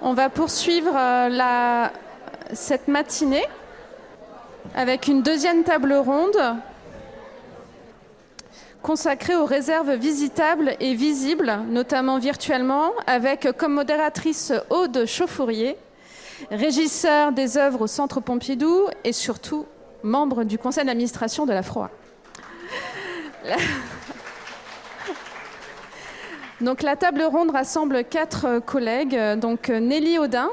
On va poursuivre cette matinée avec une deuxième table ronde consacrée aux réserves visitables et visibles, notamment virtuellement, avec comme modératrice Aude Chauffourier, régisseur des œuvres au Centre Pompidou et surtout membre du conseil d'administration de la FROA. Donc, la table ronde rassemble 4 collègues. Donc, Nelly Audin,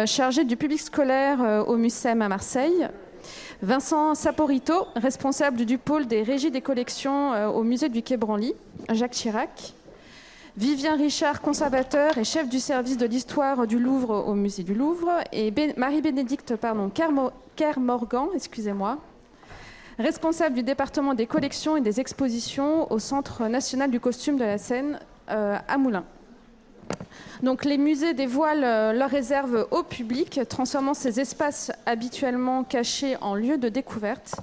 chargée du public scolaire au MUCEM à Marseille. Vincent Saporito, responsable du pôle des régies des collections au musée du Quai Branly. Jacques Chirac. Vivien Richard, conservateur et chef du service de l'histoire du Louvre au musée du Louvre. Et Marie-Bénédicte Kermorgan, responsable du département des collections et des expositions au Centre national du costume de la Seine à Moulins. Donc, les musées dévoilent leurs réserves au public, transformant ces espaces habituellement cachés en lieux de découverte.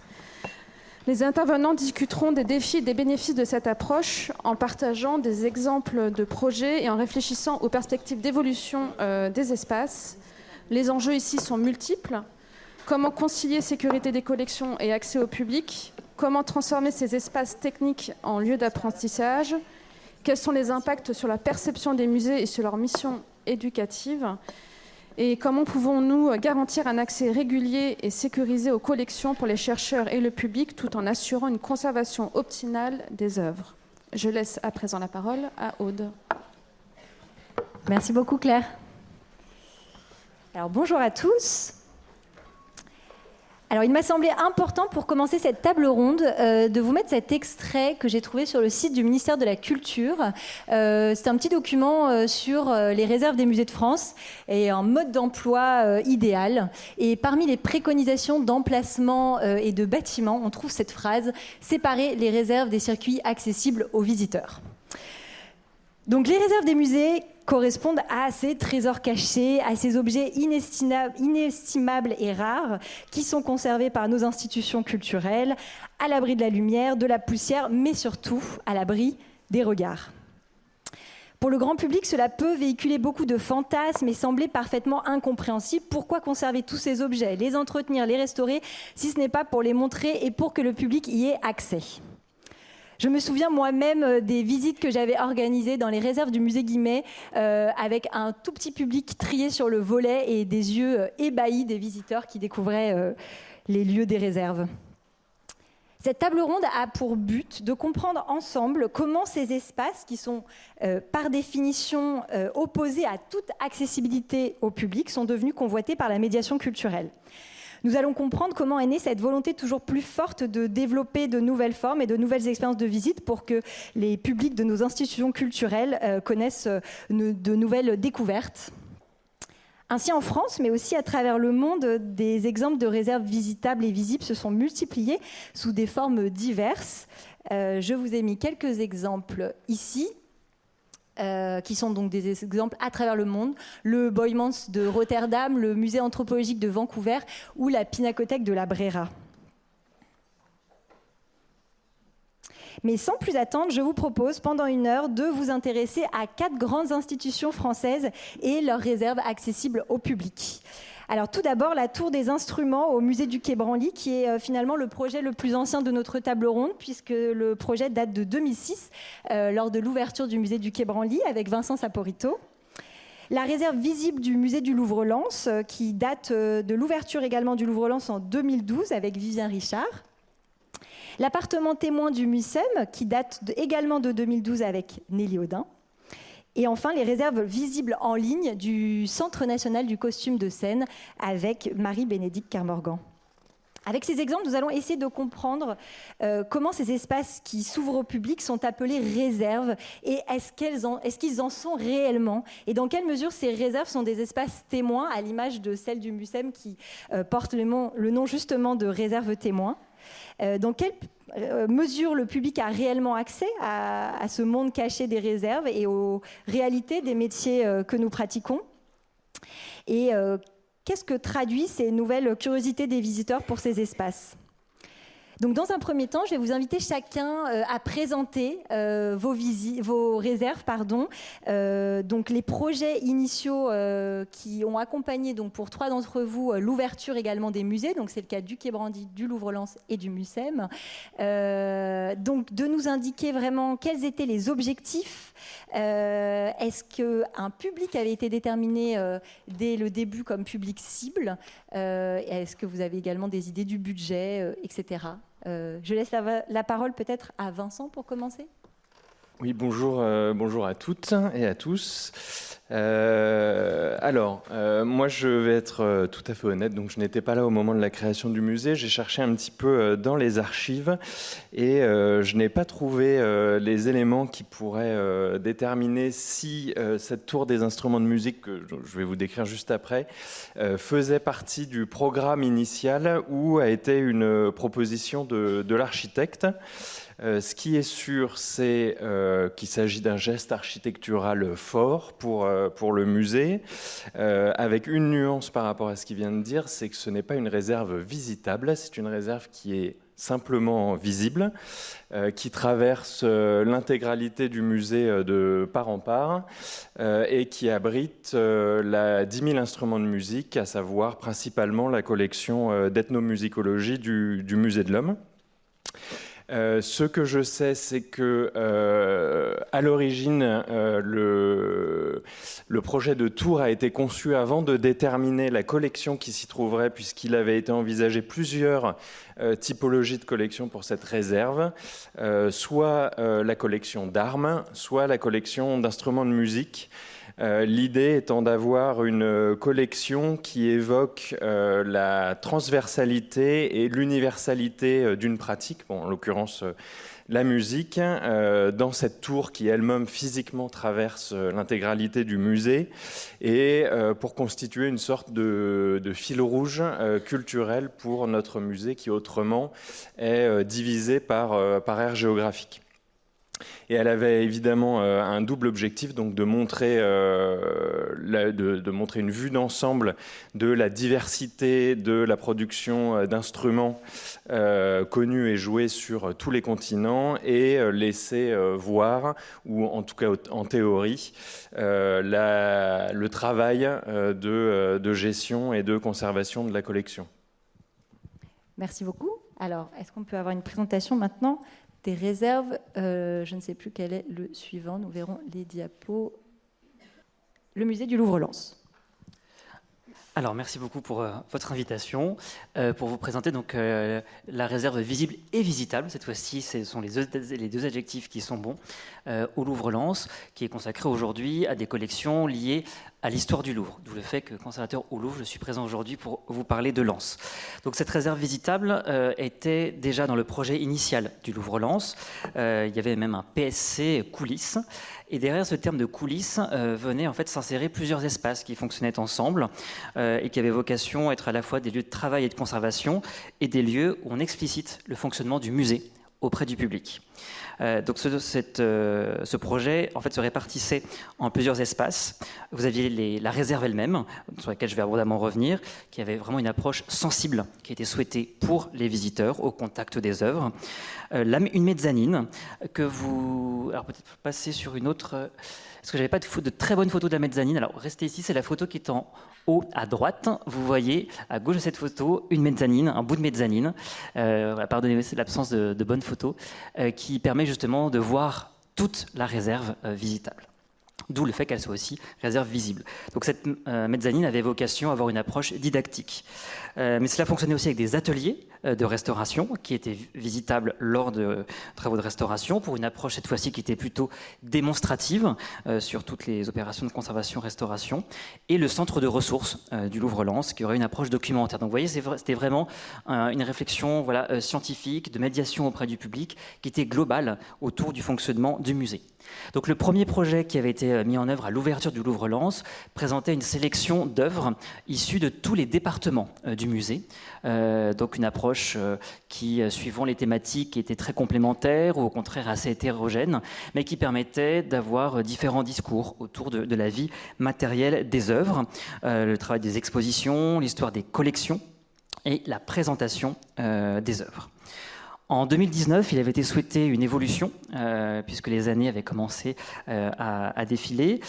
Les intervenants discuteront des défis et des bénéfices de cette approche en partageant des exemples de projets et en réfléchissant aux perspectives d'évolution des espaces. Les enjeux ici sont multiples. Comment concilier sécurité des collections et accès au public? Comment transformer ces espaces techniques en lieux d'apprentissage? Quels sont les impacts sur la perception des musées et sur leur mission éducative? Et comment pouvons-nous garantir un accès régulier et sécurisé aux collections pour les chercheurs et le public tout en assurant une conservation optimale des œuvres? Je laisse à présent la parole à Aude. Merci beaucoup Claire. Alors bonjour à tous. Alors, il m'a semblé important pour commencer cette table ronde de vous mettre cet extrait que j'ai trouvé sur le site du ministère de la Culture. C'est un petit document sur les réserves des musées de France et un mode d'emploi idéal. Et parmi les préconisations d'emplacement et de bâtiments, on trouve cette phrase « Séparer les réserves des circuits accessibles aux visiteurs ». Donc, les réserves des musées correspondent à ces trésors cachés, à ces objets inestimables et rares qui sont conservés par nos institutions culturelles, à l'abri de la lumière, de la poussière, mais surtout à l'abri des regards. Pour le grand public, cela peut véhiculer beaucoup de fantasmes et sembler parfaitement incompréhensible. Pourquoi conserver tous ces objets, les entretenir, les restaurer, si ce n'est pas pour les montrer et pour que le public y ait accès ? Je me souviens moi-même des visites que j'avais organisées dans les réserves du musée Guimet avec un tout petit public trié sur le volet et des yeux ébahis des visiteurs qui découvraient les lieux des réserves. Cette table ronde a pour but de comprendre ensemble comment ces espaces, qui sont par définition opposés à toute accessibilité au public, sont devenus convoités par la médiation culturelle. Nous allons comprendre comment est née cette volonté toujours plus forte de développer de nouvelles formes et de nouvelles expériences de visite pour que les publics de nos institutions culturelles connaissent de nouvelles découvertes. Ainsi, en France, mais aussi à travers le monde, des exemples de réserves visitables et visibles se sont multipliés sous des formes diverses. Je vous ai mis quelques exemples ici. Qui sont donc des exemples à travers le monde, le Boijmans de Rotterdam, le musée anthropologique de Vancouver ou la Pinacothèque de la Brera. Mais sans plus attendre, je vous propose pendant 1 heure de vous intéresser à 4 grandes institutions françaises et leurs réserves accessibles au public. Alors tout d'abord, la Tour des Instruments au musée du Quai Branly, qui est finalement le projet le plus ancien de notre table ronde, puisque le projet date de 2006, lors de l'ouverture du musée du Quai Branly, avec Vincent Saporito. La réserve visible du musée du Louvre-Lens, qui date de l'ouverture également du Louvre-Lens en 2012, avec Vivien Richard. L'appartement témoin du MUCEM, qui date également de 2012, avec Nelly Audin. Et enfin, les réserves visibles en ligne du Centre national du costume de Seine avec Marie-Bénédicte Kermorgan. Avec ces exemples, nous allons essayer de comprendre comment ces espaces qui s'ouvrent au public sont appelés réserves et est-ce qu'ils en sont réellement et dans quelle mesure ces réserves sont des espaces témoins à l'image de celle du MUCEM qui porte le nom justement de réserve témoin. Dans quelle mesure le public a réellement accès à ce monde caché des réserves et aux réalités des métiers que nous pratiquons. Et qu'est-ce que traduit ces nouvelles curiosités des visiteurs pour ces espaces ? Donc, dans un premier temps, je vais vous inviter chacun à présenter vos réserves. Donc, les projets initiaux qui ont accompagné, donc, pour 3 d'entre vous, l'ouverture également des musées. Donc, c'est le cas du Quai Branly, du Louvre-Lens et du Mucem. Donc, de nous indiquer vraiment quels étaient les objectifs. Est-ce qu'un public avait été déterminé dès le début comme public cible? Est-ce que vous avez également des idées du budget, etc. Je laisse la parole peut-être à Vincent pour commencer. Oui, bonjour à toutes et à tous. Moi, je vais être tout à fait honnête. Donc, je n'étais pas là au moment de la création du musée. J'ai cherché un petit peu dans les archives et je n'ai pas trouvé les éléments qui pourraient déterminer si cette tour des instruments de musique, que je vais vous décrire juste après, faisait partie du programme initial ou a été une proposition de l'architecte. Ce qui est sûr, c'est qu'il s'agit d'un geste architectural fort pour le musée, avec une nuance par rapport à ce qu'il vient de dire, c'est que ce n'est pas une réserve visitable, c'est une réserve qui est simplement visible, qui traverse l'intégralité du musée de part en part et qui abrite 10 000 instruments de musique, à savoir principalement la collection d'ethnomusicologie du Musée de l'Homme. Ce que je sais, c'est que à l'origine, le projet de tour a été conçu avant de déterminer la collection qui s'y trouverait, puisqu'il avait été envisagé plusieurs typologies de collection pour cette réserve, soit la collection d'armes, soit la collection d'instruments de musique. L'idée étant d'avoir une collection qui évoque la transversalité et l'universalité d'une pratique, en l'occurrence la musique, dans cette tour qui elle-même physiquement traverse l'intégralité du musée, et pour constituer une sorte de fil rouge culturel pour notre musée qui autrement est divisé par aire géographique. Et elle avait évidemment un double objectif, donc de montrer une vue d'ensemble de la diversité de la production d'instruments connus et joués sur tous les continents, et laisser voir, ou en tout cas en théorie, le travail de gestion et de conservation de la collection. Merci beaucoup. Alors, est-ce qu'on peut avoir une présentation maintenant des réserves? Je ne sais plus quel est le suivant, nous verrons les diapos. Le musée du Louvre-Lens. Alors, merci beaucoup pour votre invitation, pour vous présenter donc la réserve visible et visitable. Cette fois-ci, ce sont les deux adjectifs qui sont bons, au Louvre-Lens, qui est consacré aujourd'hui à des collections liées à l'histoire du Louvre. D'où le fait que, conservateur au Louvre, je suis présent aujourd'hui pour vous parler de Lens. Donc, cette réserve visitable était déjà dans le projet initial du Louvre-Lens. Il y avait même un PSC coulisses. Et derrière ce terme de coulisses venaient en fait s'insérer plusieurs espaces qui fonctionnaient ensemble et qui avaient vocation à être à la fois des lieux de travail et de conservation et des lieux où on explicite le fonctionnement du musée auprès du public. Donc ce projet en fait se répartissait en plusieurs espaces. Vous aviez la réserve elle-même, sur laquelle je vais abondamment revenir, qui avait vraiment une approche sensible qui était souhaitée pour les visiteurs au contact des œuvres. Une mezzanine que vous... Alors peut-être passer sur une autre... Parce que j'avais pas de très bonne photo de la mezzanine. Alors restez ici, c'est la photo qui est en haut à droite. Vous voyez à gauche de cette photo une mezzanine, un bout de mezzanine. Pardonnez-moi, c'est l'absence de bonne photo, qui permet justement de voir toute la réserve visitable. D'où le fait qu'elle soit aussi réserve visible. Donc cette mezzanine avait vocation à avoir une approche didactique. Mais cela fonctionnait aussi avec des ateliers de restauration qui étaient visitables lors de travaux de restauration, pour une approche cette fois-ci qui était plutôt démonstrative sur toutes les opérations de conservation-restauration, et le centre de ressources du Louvre-Lens qui aurait une approche documentaire. Donc vous voyez, c'était vraiment une réflexion scientifique, de médiation auprès du public qui était globale autour du fonctionnement du musée. Donc le premier projet qui avait été mis en œuvre à l'ouverture du Louvre-Lens présentait une sélection d'œuvres issues de tous les départements du musée. Donc une approche qui, suivant les thématiques, était très complémentaire ou au contraire assez hétérogène, mais qui permettait d'avoir différents discours autour de la vie matérielle des œuvres, le travail des expositions, l'histoire des collections et la présentation des œuvres. En 2019, il avait été souhaité une évolution, puisque les années avaient commencé à défiler,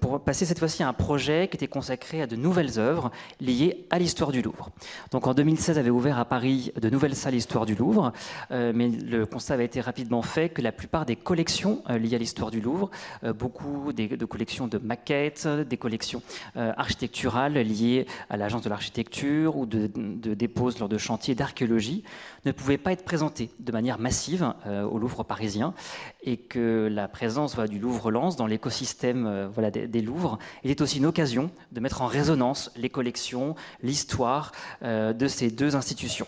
pour passer cette fois-ci à un projet qui était consacré à de nouvelles œuvres liées à l'histoire du Louvre. Donc en 2016, avait ouvert à Paris de nouvelles salles Histoire du Louvre, mais le constat avait été rapidement fait que la plupart des collections liées à l'histoire du Louvre, beaucoup de collections de maquettes, des collections architecturales liées à l'agence de l'architecture ou de déposes lors de chantiers d'archéologie, ne pouvaient pas être présentées de manière massive au Louvre parisien, et que la présence du Louvre-Lens dans l'écosystème des Louvres était aussi une occasion de mettre en résonance les collections, l'histoire de ces deux institutions.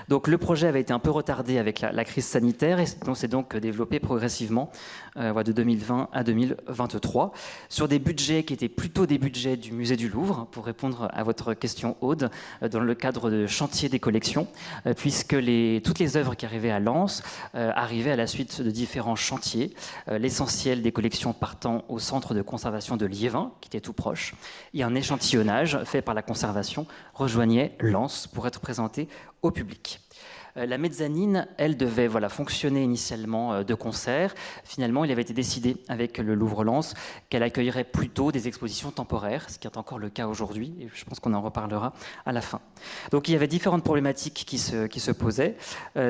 Donc le projet avait été un peu retardé avec la crise sanitaire et s'est donc développé progressivement de 2020 à 2023 sur des budgets qui étaient plutôt des budgets du musée du Louvre, pour répondre à votre question Aude, dans le cadre de chantier des collections, puisque toutes les œuvres qui arrivaient à Lens arrivaient à la suite de différents chantiers, l'essentiel des collections partant au centre de conservation de Liévin, qui était tout proche, et un échantillonnage fait par la conservation rejoignait Lens pour être présenté au public. La mezzanine, elle, devait fonctionner initialement de concert. Finalement, il avait été décidé avec le Louvre-Lens qu'elle accueillerait plutôt des expositions temporaires, ce qui est encore le cas aujourd'hui, et je pense qu'on en reparlera à la fin. Donc il y avait différentes problématiques qui se posaient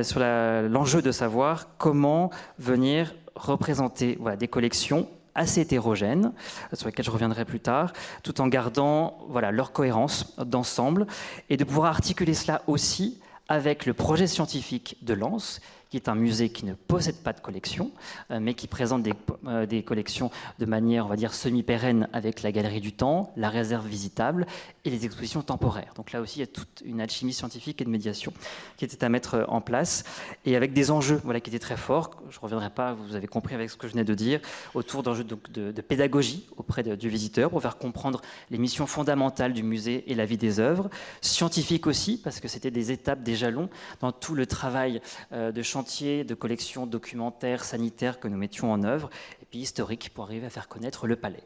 sur l'enjeu de savoir comment venir représenter des collections assez hétérogènes, sur lesquelles je reviendrai plus tard, tout en gardant leur cohérence d'ensemble, et de pouvoir articuler cela aussi avec le projet scientifique de Lens, qui est un musée qui ne possède pas de collection, mais qui présente des collections de manière, on va dire, semi-pérenne, avec la Galerie du Temps, la réserve visitable et les expositions temporaires. Donc là aussi, il y a toute une alchimie scientifique et de médiation qui était à mettre en place, et avec des enjeux qui étaient très forts. Je ne reviendrai pas, vous avez compris avec ce que je venais de dire, autour d'enjeux de pédagogie auprès du visiteur, pour faire comprendre les missions fondamentales du musée et la vie des œuvres. Scientifique aussi, parce que c'était des étapes, des jalons dans tout le travail de chantier, de collections documentaires, sanitaires que nous mettions en œuvre, et puis historique pour arriver à faire connaître le palais.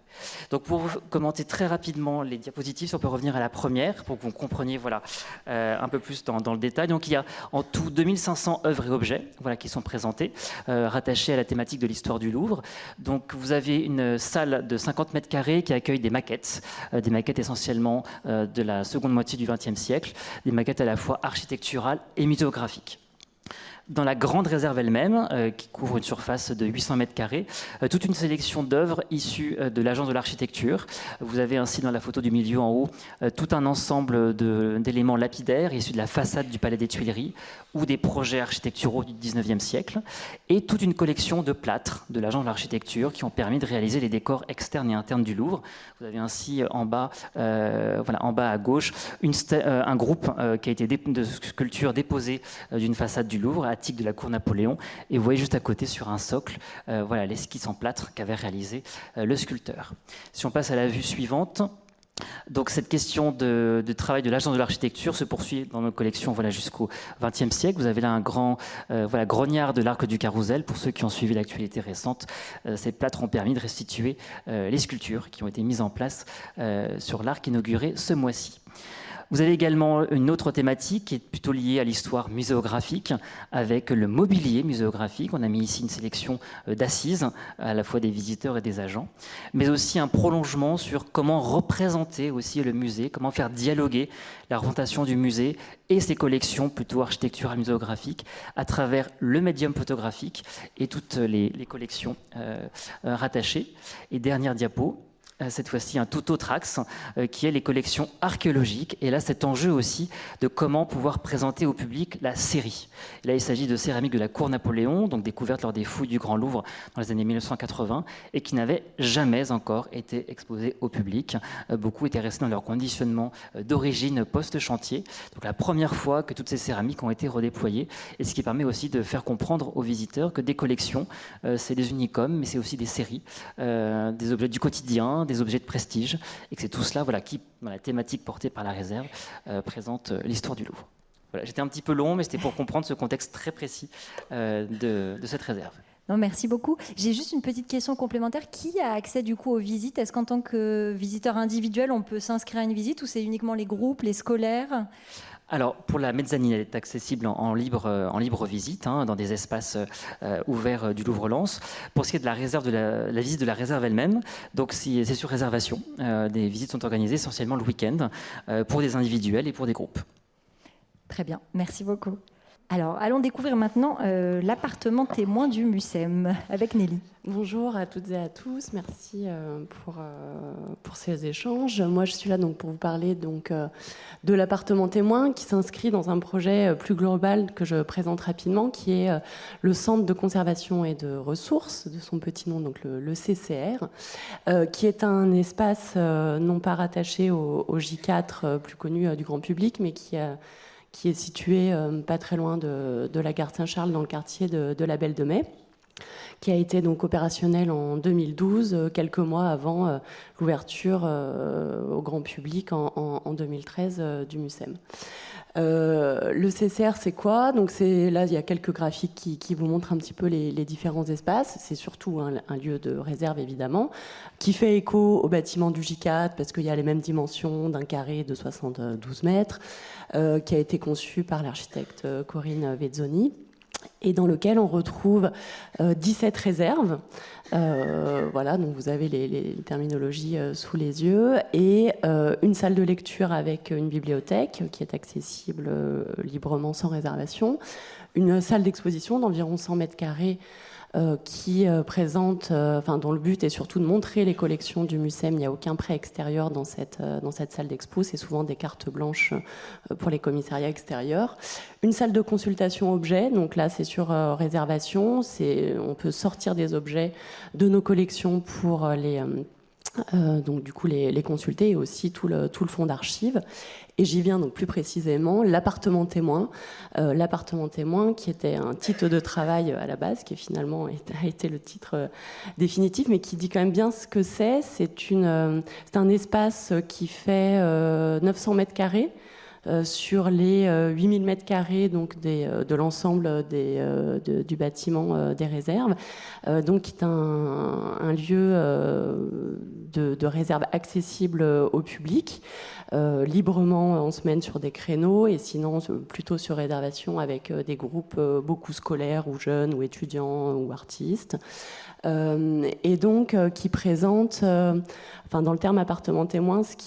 Donc pour vous commenter très rapidement les diapositives, si on peut revenir à la première, pour que vous compreniez un peu plus dans le détail. Donc il y a en tout 2500 œuvres et objets qui sont présentés, rattachés à la thématique de l'histoire du Louvre. Donc vous avez une salle de 50 mètres carrés qui accueille des maquettes essentiellement de la seconde moitié du XXe siècle, des maquettes à la fois architecturales et muséographiques. Dans la grande réserve elle-même, qui couvre une surface de 800 mètres carrés, toute une sélection d'œuvres issues de l'agence de l'architecture. Vous avez ainsi dans la photo du milieu en haut tout un ensemble d'éléments lapidaires issus de la façade du Palais des Tuileries ou des projets architecturaux du 19e siècle, et toute une collection de plâtres de l'agence de l'architecture qui ont permis de réaliser les décors externes et internes du Louvre. Vous avez ainsi en bas à gauche un groupe qui a été de sculptures déposées d'une façade du Louvre, de la cour Napoléon, et vous voyez juste à côté sur un socle l'esquisse en plâtre qu'avait réalisé le sculpteur. Si on passe à la vue suivante, donc cette question de travail de l'agence de l'architecture se poursuit dans nos collections jusqu'au XXe siècle. Vous avez là un grand grognard de l'Arc du Carrousel. Pour ceux qui ont suivi l'actualité récente, ces plâtres ont permis de restituer les sculptures qui ont été mises en place sur l'arc inauguré ce mois-ci. Vous avez également une autre thématique qui est plutôt liée à l'histoire muséographique, avec le mobilier muséographique. On a mis ici une sélection d'assises, à la fois des visiteurs et des agents, mais aussi un prolongement sur comment représenter aussi le musée, comment faire dialoguer la représentation du musée et ses collections plutôt architecturales muséographiques à travers le médium photographique et toutes les collections rattachées. Et dernière diapo, cette fois-ci un tout autre axe, qui est les collections archéologiques. Et là, cet enjeu aussi de comment pouvoir présenter au public la série. Et là, il s'agit de céramiques de la cour Napoléon, donc découvertes lors des fouilles du Grand Louvre dans les années 1980, et qui n'avaient jamais encore été exposées au public. Beaucoup étaient restés dans leur conditionnement d'origine post-chantier. Donc la première fois que toutes ces céramiques ont été redéployées, et ce qui permet aussi de faire comprendre aux visiteurs que des collections, c'est des unicums, mais c'est aussi des séries, des objets du quotidien, des objets de prestige, et que c'est tout cela qui, dans la thématique portée par la réserve, présente l'histoire du Louvre. J'étais un petit peu long, mais c'était pour comprendre ce contexte très précis de cette réserve. Non, merci beaucoup. J'ai juste une petite question complémentaire. Qui a accès du coup aux visites ? Est-ce qu'en tant que visiteur individuel, on peut s'inscrire à une visite, ou c'est uniquement les groupes, les scolaires ? Alors, pour la mezzanine, elle est accessible en libre visite, dans des espaces ouverts du Louvre-Lens. Pour ce qui est de la réserve, la visite de la réserve elle-même, donc c'est sur réservation. Des visites sont organisées essentiellement le week-end pour des individuels et pour des groupes. Très bien, merci beaucoup. Alors, allons découvrir maintenant l'appartement témoin du MUSEM avec Nelly. Bonjour à toutes et à tous, merci pour ces échanges. Moi, je suis là donc pour vous parler donc de l'appartement témoin qui s'inscrit dans un projet plus global que je présente rapidement, qui est le Centre de conservation et de ressources, de son petit nom, donc le CCR, qui est un espace non pas rattaché au J4 plus connu du grand public, mais qui est situé pas très loin de la gare Saint-Charles, dans le quartier de la Belle de Mai, qui a été donc opérationnel en 2012, quelques mois avant l'ouverture au grand public en 2013 du MUSEM. Le CCR, c'est quoi? Donc là, il y a quelques graphiques qui vous montrent un petit peu les différents espaces. C'est surtout un lieu de réserve, évidemment, qui fait écho au bâtiment du J4, parce qu'il y a les mêmes dimensions d'un carré de 72 mètres, qui a été conçu par l'architecte Corinne Vezzoni, et dans lequel on retrouve 17 réserves. Voilà, donc vous avez les terminologies sous les yeux, et une salle de lecture avec une bibliothèque qui est accessible librement sans réservation, une salle d'exposition d'environ 100 mètres carrés qui présente, dont le but est surtout de montrer les collections du MUSEM. Il n'y a aucun prêt extérieur dans cette salle d'expo, c'est souvent des cartes blanches pour les commissariats extérieurs. Une salle de consultation objets, donc là c'est sur réservation, on peut sortir des objets de nos collections pour donc du coup les consulter, et aussi tout le fonds d'archives. Et j'y viens donc plus précisément, l'appartement témoin. L'appartement témoin qui était un titre de travail à la base, qui finalement a été le titre définitif, mais qui dit quand même bien ce que c'est. C'est un espace qui fait 900 mètres carrés, sur les 8000 mètres carrés donc de l'ensemble du bâtiment des réserves, donc qui est un lieu de réserve accessible au public, librement en semaine sur des créneaux, et sinon plutôt sur réservation avec des groupes beaucoup scolaires ou jeunes ou étudiants ou artistes. Et donc qui présente, dans le terme appartement témoin, c'est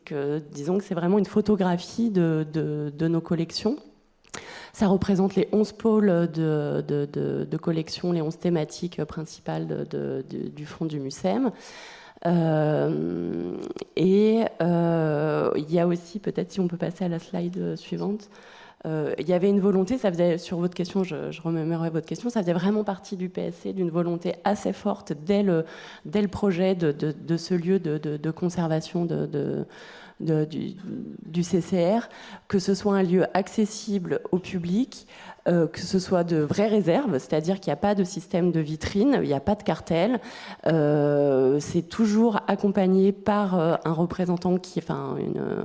que, disons que c'est vraiment une photographie de nos collections. Ça représente les 11 pôles de collection, les 11 thématiques principales du fonds du MUSEM. Et il y a aussi, peut-être si on peut passer à la slide suivante, il y avait une volonté, ça faisait, sur votre question, je remémorerai votre question, ça faisait vraiment partie du PSC, d'une volonté assez forte dès le projet de ce lieu de conservation du CCR, que ce soit un lieu accessible au public, que ce soit de vraies réserves, c'est-à-dire qu'il n'y a pas de système de vitrine, il n'y a pas de cartel, c'est toujours accompagné par un représentant un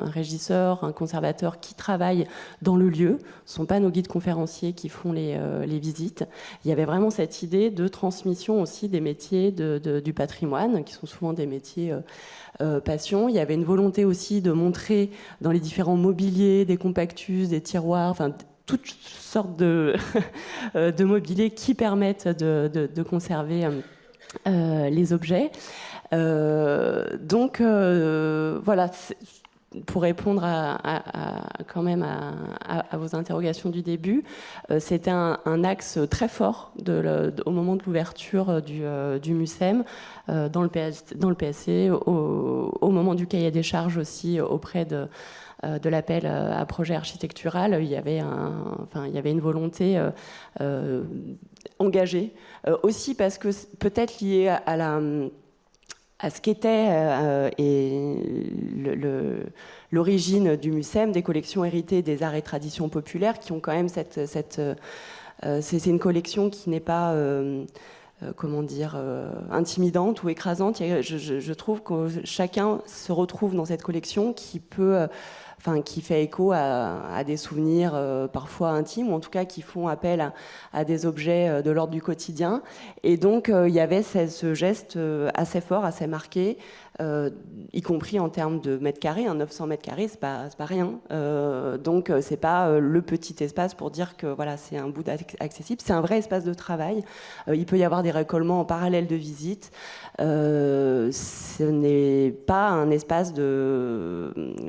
régisseur, un conservateur qui travaille dans le lieu. Ce ne sont pas nos guides conférenciers qui font les visites. Il y avait vraiment cette idée de transmission aussi des métiers du patrimoine, qui sont souvent des métiers passion. Il y avait une volonté aussi de montrer dans les différents mobiliers, des compactus, des tiroirs, toutes sortes de mobiliers qui permettent de conserver les objets. Donc voilà, pour répondre quand même à vos interrogations du début, c'était un axe très fort au moment de l'ouverture du MUSEM, dans le PSC, au moment du cahier des charges aussi, auprès de l'appel à projet architectural. Il y avait une volonté engagée, aussi parce que peut-être liée à ce qu'était l'origine du MUSEM, des collections héritées des arts et traditions populaires, qui ont quand même c'est une collection qui n'est pas intimidante ou écrasante. Je trouve que chacun se retrouve dans cette collection qui peut qui fait écho à des souvenirs parfois intimes, ou en tout cas qui font appel à des objets de l'ordre du quotidien. Et donc il y avait ce geste assez fort, assez marqué, y compris en termes de mètres carrés. 900 mètres carrés, c'est pas rien. Donc c'est pas le petit espace pour dire que voilà, c'est un bout accessible. C'est un vrai espace de travail. Il peut y avoir des récollements en parallèle de visite. Ce n'est pas un espace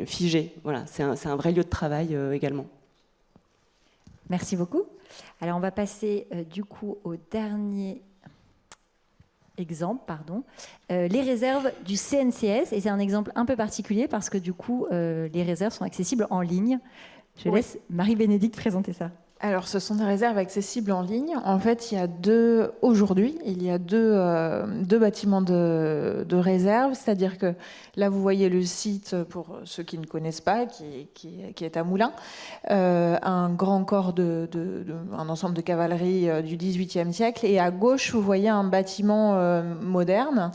figé. Voilà, c'est un vrai lieu de travail également. Merci beaucoup. Alors on va passer du coup au dernier exemple, les réserves du CNCS. Et c'est un exemple un peu particulier parce que du coup, les réserves sont accessibles en ligne. Je laisse Marie-Bénédicte présenter ça. Alors, ce sont des réserves accessibles en ligne. En fait, aujourd'hui, il y a deux bâtiments de réserve. C'est-à-dire que là, vous voyez le site, pour ceux qui ne connaissent pas, qui est à Moulins. Un grand corps un ensemble de cavalerie du XVIIIe siècle. Et à gauche, vous voyez un bâtiment moderne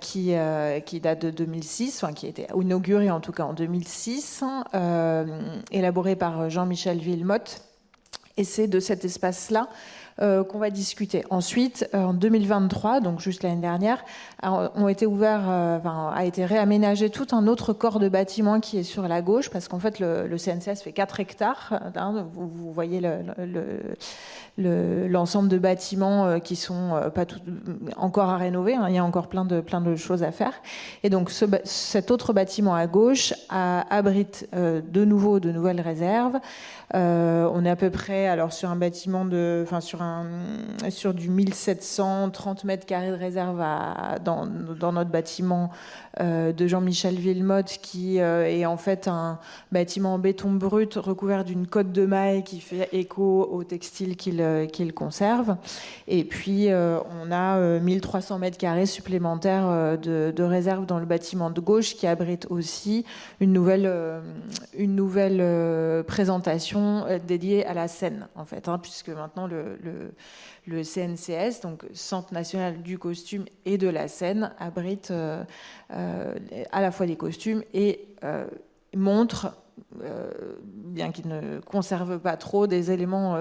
qui date de 2006, qui a été inauguré en tout cas en 2006, élaboré par Jean-Michel Villemotte. Et c'est de cet espace-là qu'on va discuter. Ensuite, en 2023, donc juste l'année dernière, a été réaménagé tout un autre corps de bâtiment qui est sur la gauche, parce qu'en fait, le CNCS fait 4 hectares. Vous voyez l'ensemble de bâtiments qui sont pas encore à rénover. Il y a encore plein de choses à faire. Et donc, cet autre bâtiment à gauche abrite de nouvelles réserves. On est à peu près sur un bâtiment sur du 1730 mètres carrés de réserve dans notre bâtiment de Jean-Michel Villemotte, qui est en fait un bâtiment en béton brut recouvert d'une cotte de mailles qui fait écho au textile qu'il conserve. Et puis on a 1300 mètres carrés supplémentaires de réserve dans le bâtiment de gauche, qui abrite aussi une nouvelle présentation dédiée à la Seine, en fait, puisque maintenant le CNCS, donc Centre national du costume et de la scène, abrite à la fois des costumes et montre, bien qu'il ne conserve pas trop, des éléments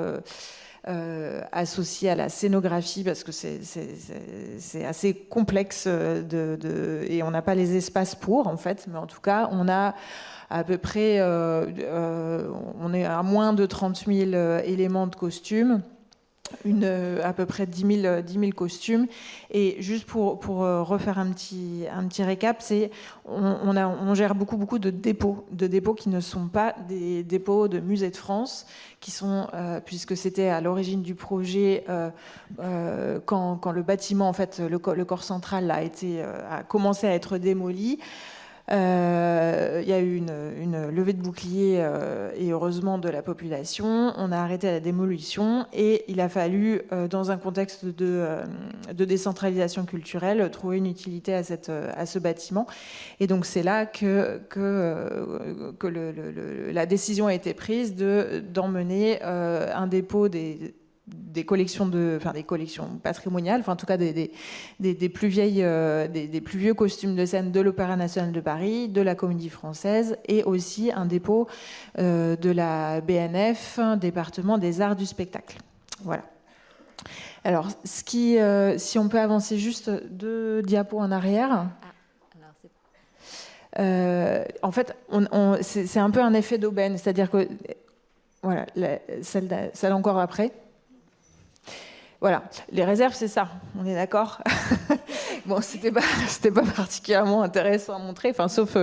associés à la scénographie, parce que c'est assez complexe et on n'a pas les espaces pour, en fait, mais en tout cas on a à peu près on est à moins de 30 000 éléments de costumes, à peu près 10 000 costumes. Et juste pour refaire un petit récap, on gère beaucoup de dépôts qui ne sont pas des dépôts de musées de France, qui sont, puisque c'était à l'origine du projet, quand le bâtiment, en fait, le corps central a commencé à être démoli. Il y a eu une levée de bouclier et heureusement de la population. On a arrêté la démolition et il a fallu, dans un contexte de décentralisation culturelle, trouver une utilité à ce bâtiment. Et donc c'est là que la décision a été prise d'emmener un dépôt des collections des collections patrimoniales, en tout cas des plus vieux costumes de scène de l'Opéra national de Paris, de la Comédie Française, et aussi un dépôt de la BNF, département des arts du spectacle. Voilà. Alors, si on peut avancer juste 2 diapos en arrière. En fait, c'est un peu un effet d'aubaine, c'est-à-dire que voilà, celle encore après. Voilà, les réserves, c'est ça, on est d'accord. Bon, c'était pas particulièrement intéressant à montrer, sauf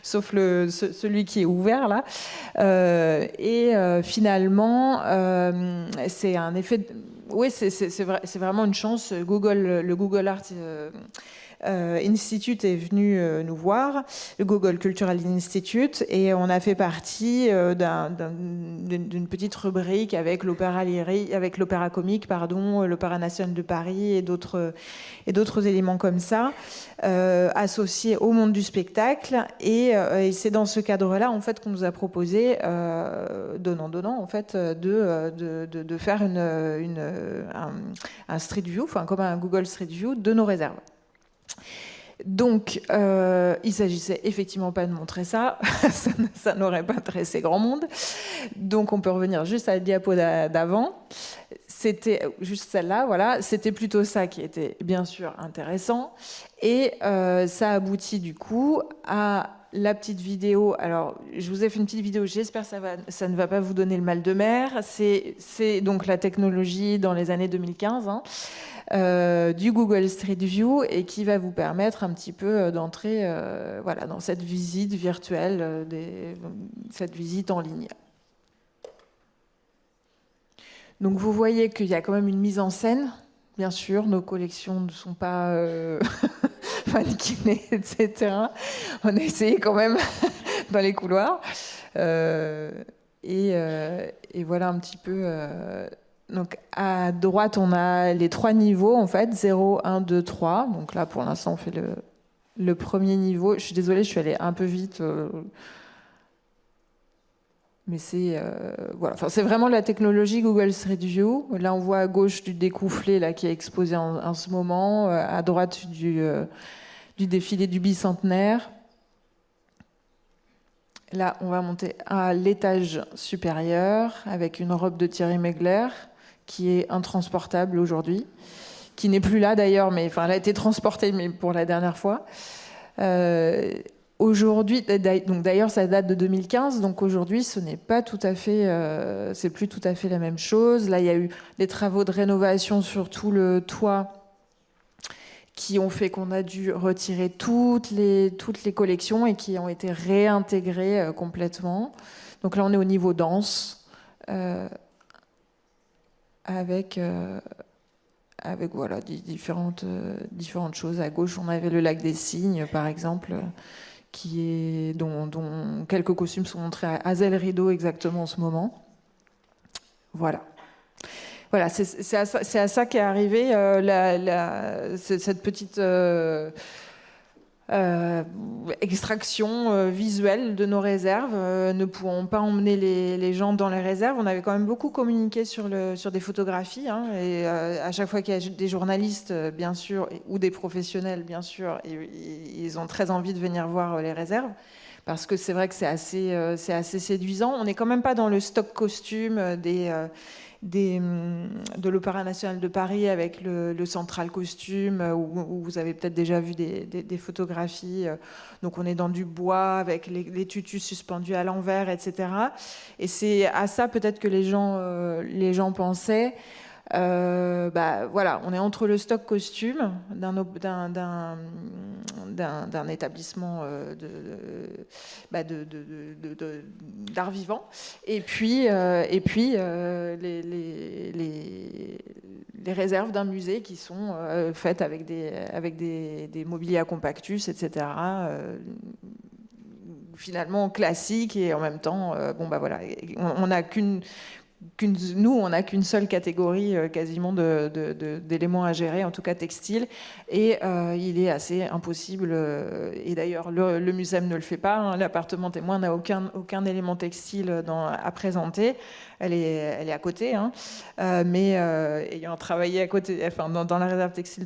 celui qui est ouvert là. Finalement, c'est un effet. Oui, c'est vraiment une chance. Le Google Art Institute est venu nous voir, le Google Cultural Institute, et on a fait partie d'une petite rubrique avec l'opéra comique, l'Opéra national de Paris et d'autres éléments comme ça, associés au monde du spectacle. Et c'est dans ce cadre-là, en fait, qu'on nous a proposé, donnant, en fait, de faire un Street View, comme un Google Street View de nos réserves. Donc, il s'agissait effectivement pas de montrer ça. Ça n'aurait pas intéressé grand monde. Donc, on peut revenir juste à la diapo d'avant. C'était juste celle-là, voilà. C'était plutôt ça qui était bien sûr intéressant. Et ça aboutit du coup à la petite vidéo. Alors, je vous ai fait une petite vidéo. J'espère que ça ne va pas vous donner le mal de mer. C'est donc la technologie dans les années 2015. Du Google Street View et qui va vous permettre un petit peu d'entrer voilà, dans cette visite virtuelle, cette visite en ligne. Donc vous voyez qu'il y a quand même une mise en scène. Bien sûr, nos collections ne sont pas mannequinées, etc. On a essayé quand même dans les couloirs. Et voilà un petit peu... Donc à droite, on a les 3 niveaux, en fait, 0, 1, 2, 3. Donc là, pour l'instant, on fait le premier niveau. Je suis désolée, je suis allée un peu vite. Mais c'est voilà. Enfin, c'est vraiment la technologie Google Street View. Là, on voit à gauche du découflé là, qui est exposé en ce moment. À droite, du défilé du bicentenaire. Là, on va monter à l'étage supérieur avec une robe de Thierry Mugler qui est intransportable aujourd'hui, qui n'est plus là d'ailleurs, mais enfin, elle a été transportée, mais pour la dernière fois. Aujourd'hui, donc d'ailleurs, ça date de 2015, donc aujourd'hui, ce n'est pas tout à fait, c'est plus tout à fait la même chose. Là, il y a eu des travaux de rénovation sur tout le toit qui ont fait qu'on a dû retirer toutes les collections et qui ont été réintégrées complètement. Donc là, on est au niveau danse, avec voilà, différentes choses. À gauche, on avait le lac des Cygnes, par exemple, dont quelques costumes sont montrés à Azel Rideau exactement en ce moment. Voilà. Voilà, c'est à ça qu'est arrivée cette petite extraction visuelle de nos réserves. Ne pouvant pas emmener les gens dans les réserves, on avait quand même beaucoup communiqué sur des photographies. Et à chaque fois qu'il y a des journalistes, bien sûr, ou des professionnels, bien sûr, ils ont très envie de venir voir les réserves. Parce que c'est vrai que c'est assez séduisant. On n'est quand même pas dans le stock costume de l'Opéra National de Paris avec le central costume où vous avez peut-être déjà vu des photographies. Donc on est dans du bois avec les tutus suspendus à l'envers, etc. Et c'est à ça peut-être que les gens pensaient. Voilà, on est entre le stock costume d'un établissement d'art vivant et puis les réserves d'un musée qui sont faites avec des mobiliers à compactus, etc. Finalement classiques et en même temps voilà, on n'a on n'a qu'une seule catégorie quasiment d'éléments à gérer, en tout cas textile, et il est assez impossible, et d'ailleurs le MUSEM ne le fait pas, l'appartement témoin n'a aucun élément textile à présenter, elle est à côté, mais ayant travaillé à côté, enfin, dans la réserve textile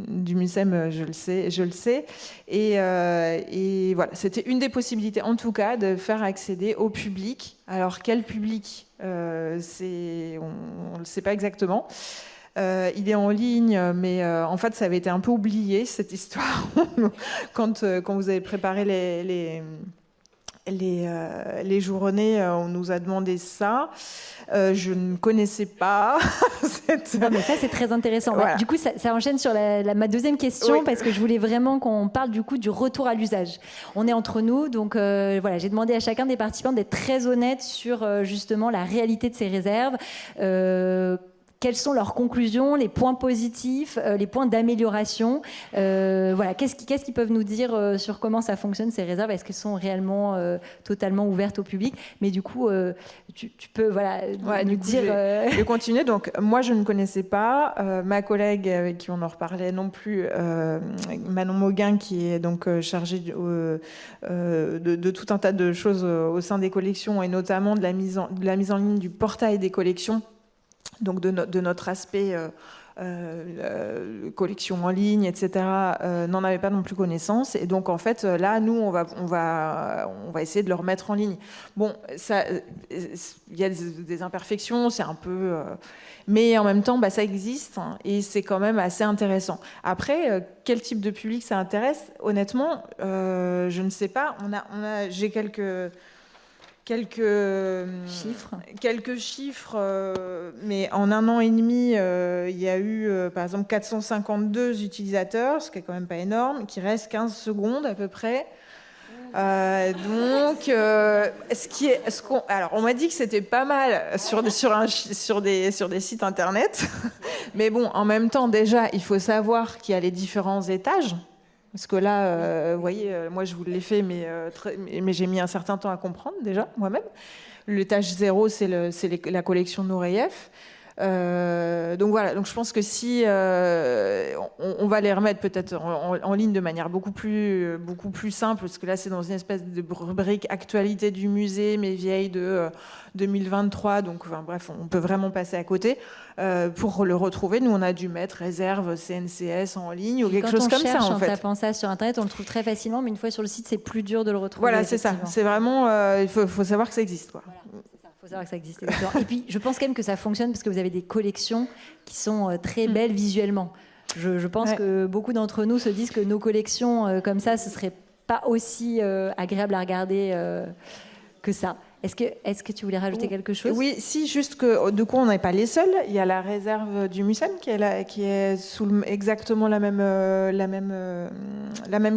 du MUSEM, je le sais, et voilà, c'était une des possibilités en tout cas de faire accéder au public. Alors quel public on ne le sait pas exactement. Il est en ligne, mais en fait, ça avait été un peu oublié, cette histoire. Quand vous avez préparé les journées, on nous a demandé ça. Je ne connaissais pas Non, mais ça, c'est très intéressant. Voilà. Du coup, ça enchaîne sur ma deuxième question, Oui. parce que je voulais vraiment qu'on parle du coup du retour à l'usage. On est entre nous, donc voilà, j'ai demandé à chacun des participants d'être très honnête sur justement la réalité de ces réserves. Quelles sont leurs conclusions, les points positifs, les points d'amélioration. Voilà, qu'est-ce qu'ils peuvent nous dire sur comment ça fonctionne, ces réserves? Est-ce qu'elles sont réellement totalement ouvertes au public? Mais du coup, tu peux nous dire... Je vais continuer. Donc, moi, je ne connaissais pas. Ma collègue, avec qui on en reparlait non plus, Manon Mauguin, qui est donc chargée de tout un tas de choses au sein des collections, et notamment de la mise en ligne du portail des collections, donc de notre aspect collection en ligne, etc., n'en avaient pas non plus connaissance. Et donc, en fait, là, nous, on va essayer de le remettre en ligne. Bon, il y a des imperfections, c'est un peu... mais en même temps, ça existe, hein, et c'est quand même assez intéressant. Après, quel type de public ça intéresse? Honnêtement, je ne sais pas. J'ai quelques chiffres, mais en 1 an et demi, il y a eu, par exemple, 452 utilisateurs, ce qui est quand même pas énorme, qui reste 15 secondes à peu près. Donc, alors, on m'a dit que c'était pas mal sur des sites internet, mais bon, en même temps, déjà, il faut savoir qu'il y a les différents étages. Parce que là, vous voyez, moi je vous l'ai fait, mais j'ai mis un certain temps à comprendre déjà, moi-même. L'étage 0, c'est la collection Nureyev. Donc voilà, donc je pense que si on va les remettre peut-être en ligne de manière beaucoup plus simple, parce que là c'est dans une espèce de rubrique actualité du musée, mais vieille de 2023, donc enfin, bref, on peut vraiment passer à côté. Pour le retrouver, nous on a dû mettre réserve CNCS en ligne ou quelque chose comme ça en fait. En tapant ça sur internet, on le trouve très facilement, mais une fois sur le site, c'est plus dur de le retrouver. Voilà, c'est ça. C'est vraiment, il faut savoir que ça existe, quoi. Voilà. Il faut savoir que ça existe. Et puis, je pense quand même que ça fonctionne parce que vous avez des collections qui sont très belles visuellement. Je pense que beaucoup d'entre nous se disent que nos collections comme ça, ce serait pas aussi agréable à regarder que ça. Est-ce que tu voulais rajouter quelque chose? Oui, si, juste que du coup, on n'est pas les seuls. Il y a la réserve du Mucem qui est sous exactement la même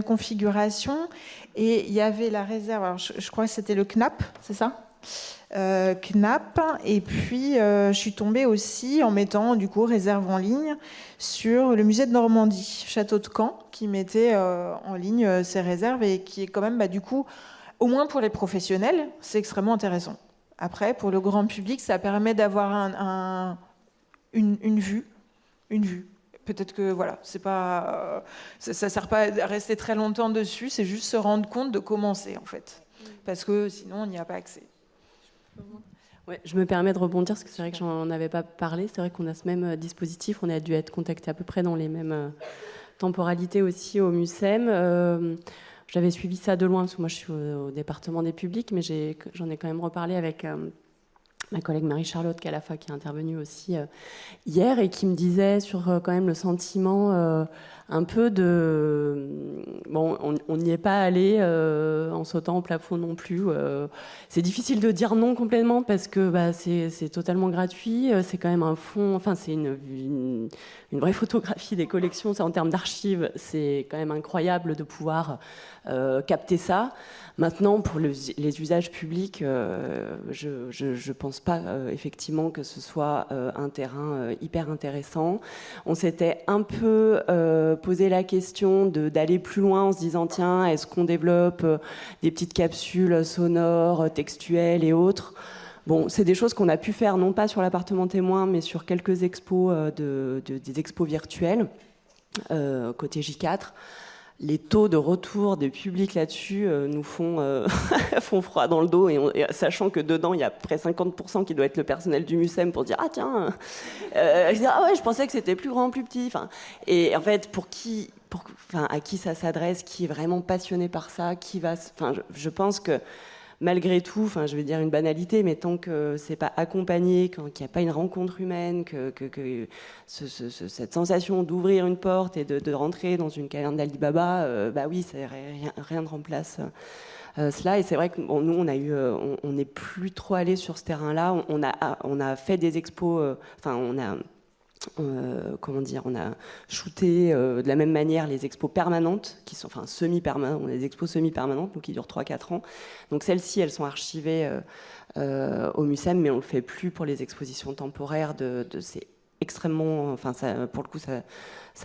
configuration. Et il y avait la réserve, alors je crois que c'était le CNAP, c'est ça? CNAP, et puis je suis tombée aussi en mettant du coup réserve en ligne sur le musée de Normandie, Château de Caen, qui mettait en ligne ses réserves et qui est quand même du coup, au moins pour les professionnels, c'est extrêmement intéressant. Après, pour le grand public, ça permet d'avoir une vue. Peut-être que voilà, c'est pas, ça sert pas à rester très longtemps dessus, c'est juste se rendre compte de commencer en fait, parce que sinon on n'y a pas accès. Ouais, je me permets de rebondir parce que c'est vrai que j'en avais pas parlé. C'est vrai qu'on a ce même dispositif. On a dû être contacté à peu près dans les mêmes temporalités aussi au Mucem. J'avais suivi ça de loin parce que moi je suis au département des publics, mais j'en ai quand même reparlé avec ma collègue Marie-Charlotte Calafa qui est intervenue aussi hier et qui me disait sur quand même le sentiment un peu de... Bon, on n'y est pas allé en sautant au plafond non plus. C'est difficile de dire non complètement parce que c'est totalement gratuit. C'est quand même un fond... Enfin, c'est une vraie photographie des collections. En termes d'archives, c'est quand même incroyable de pouvoir capter ça. Maintenant, pour les usages publics, je pense pas effectivement que ce soit un terrain hyper intéressant. On s'était un peu posé la question d'aller plus loin en se disant tiens, est-ce qu'on développe des petites capsules sonores, textuelles et autres? Bon, c'est des choses qu'on a pu faire non pas sur l'appartement témoin, mais sur quelques expos des expos virtuelles côté J4. Les taux de retour des publics là-dessus nous font froid dans le dos, et sachant que dedans, il y a près 50% qui doit être le personnel du Mucem pour dire « Ah tiens, je pensais que c'était plus grand, plus petit ». Et en fait, à qui ça s'adresse, qui est vraiment passionné par ça, je pense que malgré tout, je vais dire une banalité, mais tant que c'est pas accompagné, qu'il n'y a pas une rencontre humaine, que cette sensation d'ouvrir une porte et de rentrer dans une caverne d'Alibaba, oui, rien ne remplace cela. Et c'est vrai que nous, on n'est plus trop allé sur ce terrain-là. On a fait des expos. On a shooté de la même manière les expos permanentes, qui sont semi-permanentes. On a des expos semi-permanentes, donc qui durent 3-4 ans. Donc celles-ci, elles sont archivées au Mucem, mais on ne le fait plus pour les expositions temporaires. C'est extrêmement... pour le coup, ça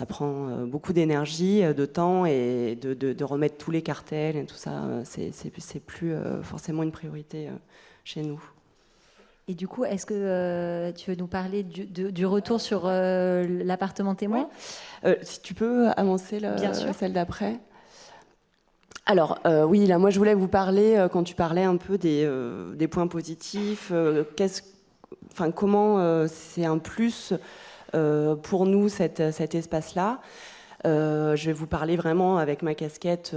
prend beaucoup d'énergie, de temps, et de remettre tous les cartels et tout ça, c'est plus forcément une priorité chez nous. Et du coup, est-ce que tu veux nous parler du retour sur l'appartement témoin? Si tu peux avancer celle d'après. Alors, oui, là, moi, je voulais vous parler, quand tu parlais un peu des points positifs, comment c'est un plus pour nous cet espace-là. Je vais vous parler vraiment avec ma casquette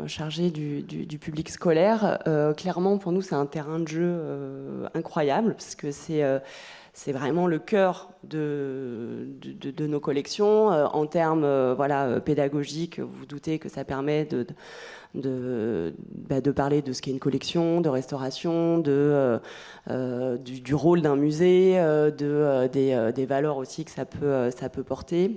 chargée du public scolaire. Clairement, pour nous, c'est un terrain de jeu incroyable, parce que c'est vraiment le cœur de nos collections. En termes pédagogiques, vous vous doutez que ça permet de parler de ce qu'est une collection, de restauration, du rôle d'un musée, des valeurs aussi que ça peut porter.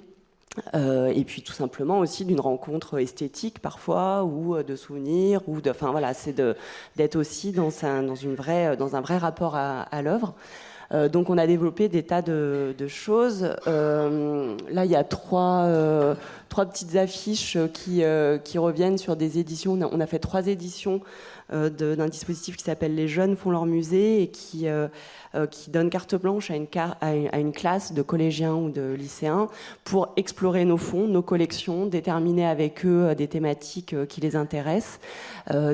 Et puis tout simplement aussi d'une rencontre esthétique parfois, ou de souvenirs, c'est d'être aussi dans un vrai rapport à l'œuvre. Donc on a développé des tas de choses. Là, il y a trois petites affiches qui reviennent sur des éditions. On a fait 3 éditions d'un dispositif qui s'appelle Les Jeunes font leur musée, et qui donne carte blanche à une classe de collégiens ou de lycéens pour explorer nos fonds, nos collections, déterminer avec eux des thématiques qui les intéressent.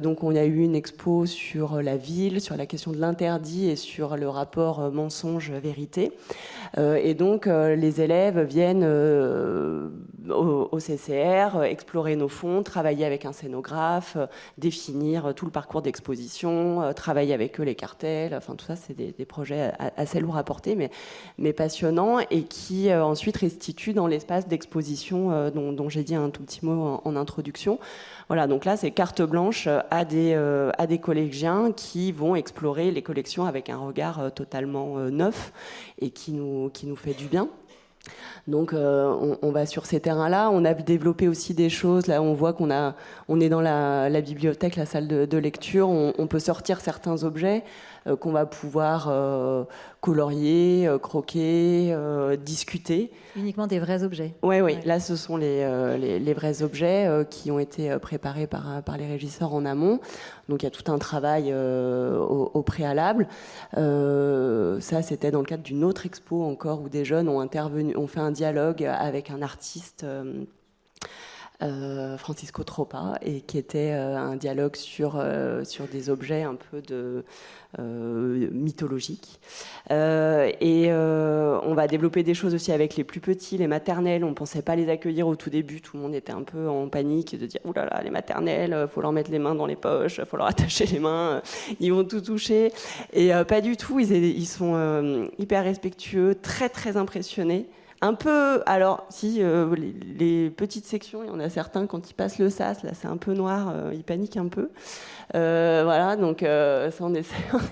Donc on a eu une expo sur la ville, sur la question de l'interdit et sur le rapport mensonge-vérité. Et donc les élèves viennent au CCR explorer nos fonds, travailler avec un scénographe, définir tout le parcours d'exposition, travailler avec eux les cartels. Enfin tout ça, c'est des projets assez lourds à porter, mais passionnants, et qui ensuite restituent dans l'espace d'exposition dont j'ai dit un tout petit mot en introduction. Voilà, donc là, c'est carte blanche à des collégiens qui vont explorer les collections avec un regard totalement neuf et qui nous fait du bien. Donc on va sur ces terrains-là. On a développé aussi des choses. Là, on voit on est dans la bibliothèque, la salle de lecture. On peut sortir certains objets qu'on va pouvoir colorier, croquer, discuter. Uniquement des vrais objets. Oui. Là, ce sont les vrais objets qui ont été préparés par les régisseurs en amont. Donc, il y a tout un travail au préalable. Ça, c'était dans le cadre d'une autre expo encore, où des jeunes ont fait un dialogue avec un artiste, Francisco Tropa, et qui était un dialogue sur des objets un peu mythologiques. On va développer des choses aussi avec les plus petits, les maternelles. On ne pensait pas les accueillir au tout début. Tout le monde était un peu en panique de dire « Ouh là là, les maternelles, il faut leur mettre les mains dans les poches, il faut leur attacher les mains, ils vont tout toucher. » Et pas du tout, ils sont hyper respectueux, très très impressionnés. Un peu, alors si les petites sections, il y en a certains quand ils passent le sas, là c'est un peu noir, ils paniquent un peu. Voilà, donc ça on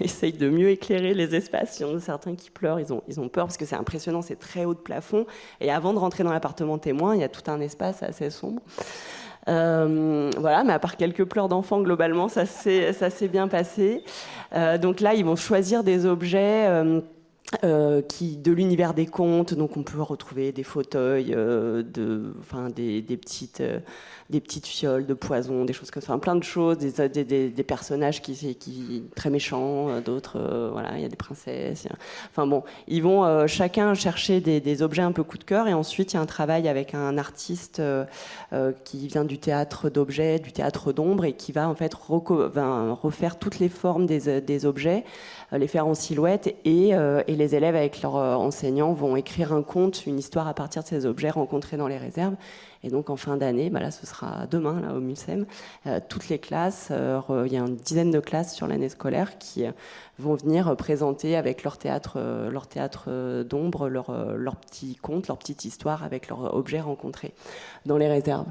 essaye de mieux éclairer les espaces. Il y en a certains qui pleurent, ils ont peur parce que c'est impressionnant, c'est très haut de plafond. Et avant de rentrer dans l'appartement témoin, il y a tout un espace assez sombre. Voilà, mais à part quelques pleurs d'enfants, globalement, ça s'est bien passé. Donc là, ils vont choisir des objets de l'univers des contes, donc on peut retrouver des fauteuils, des petites fioles de poison, des choses comme ça, plein de choses, des personnages qui très méchants, d'autres, voilà, il y a des princesses. Enfin bon, ils vont chacun chercher des objets un peu coup de cœur, et ensuite il y a un travail avec un artiste qui vient du théâtre d'objets, du théâtre d'ombre, et qui va en fait refaire toutes les formes des objets, les faire en silhouette, et les élèves avec leurs enseignants vont écrire un conte, une histoire à partir de ces objets rencontrés dans les réserves. Et donc en fin d'année, là ce sera demain là, au MUSEM, toutes les classes, il y a une dizaine de classes sur l'année scolaire qui vont venir présenter avec leur théâtre d'ombre, leur petit conte, leur petite histoire avec leurs objets rencontrés dans les réserves.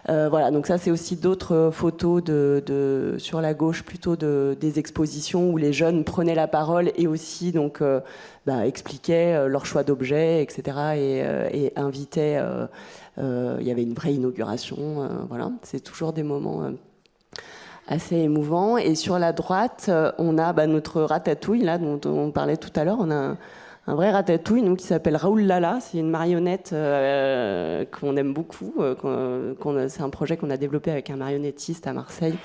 Voilà, donc ça c'est aussi d'autres photos sur la gauche, plutôt des expositions où les jeunes prenaient la parole et aussi donc expliquaient leur choix d'objets, etc. et invitaient. Il y avait une vraie inauguration. Voilà, c'est toujours des moments assez émouvants. Et sur la droite, on a notre ratatouille là dont on parlait tout à l'heure. On a un vrai ratatouille, nous, qui s'appelle Raoul Lala. C'est une marionnette qu'on aime beaucoup. C'est un projet qu'on a développé avec un marionnettiste à Marseille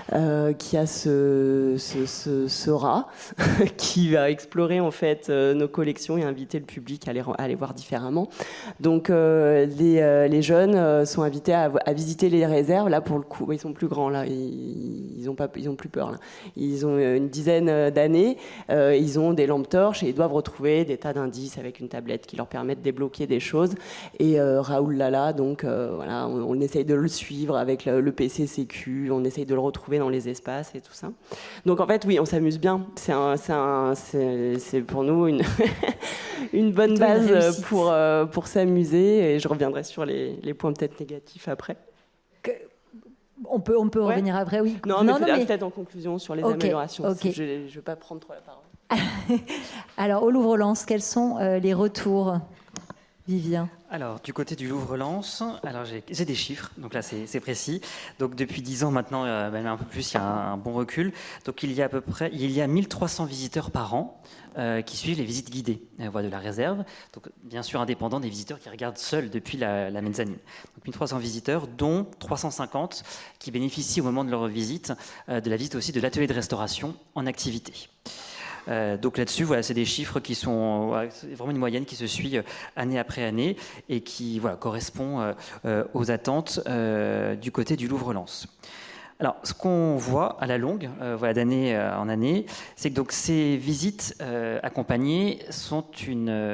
qui a ce rat qui va explorer en fait nos collections et inviter le public à les voir différemment. Donc les jeunes sont invités à visiter les réserves. Là pour le coup, ils sont plus grands là, ils ont plus peur là. Ils ont une dizaine d'années, ils ont des lampes torches et ils doivent retrouver des tas d'indices avec une tablette qui leur permet de débloquer des choses. Et Raoul Lala, donc voilà, on essaye de le suivre avec le PC Sécu, on essaye de le retrouver dans les espaces et tout ça. Donc en fait, oui, on s'amuse bien. C'est pour nous une une bonne base pour s'amuser. Et je reviendrai sur les points peut-être négatifs après. On peut revenir après, oui. Non, mais peut-être en conclusion sur les améliorations. Je ne vais pas prendre trop la parole. Alors, au Louvre-Lens, quels sont les retours, Vivien? Alors, du côté du Louvre-Lens, alors j'ai des chiffres, donc là c'est précis. Donc depuis 10 ans maintenant, même un peu plus, il y a un bon recul. Donc il y a 1300 visiteurs par an qui suivent les visites guidées de la réserve. Donc bien sûr indépendants des visiteurs qui regardent seuls depuis la mezzanine. Donc 1300 visiteurs, dont 350 qui bénéficient au moment de leur visite de la visite aussi de l'atelier de restauration en activité. Donc là-dessus, voilà, c'est des chiffres qui sont vraiment une moyenne qui se suit année après année et qui correspond aux attentes du côté du Louvre-Lens. Alors, ce qu'on voit à la longue, d'année en année, c'est que donc, ces visites accompagnées sont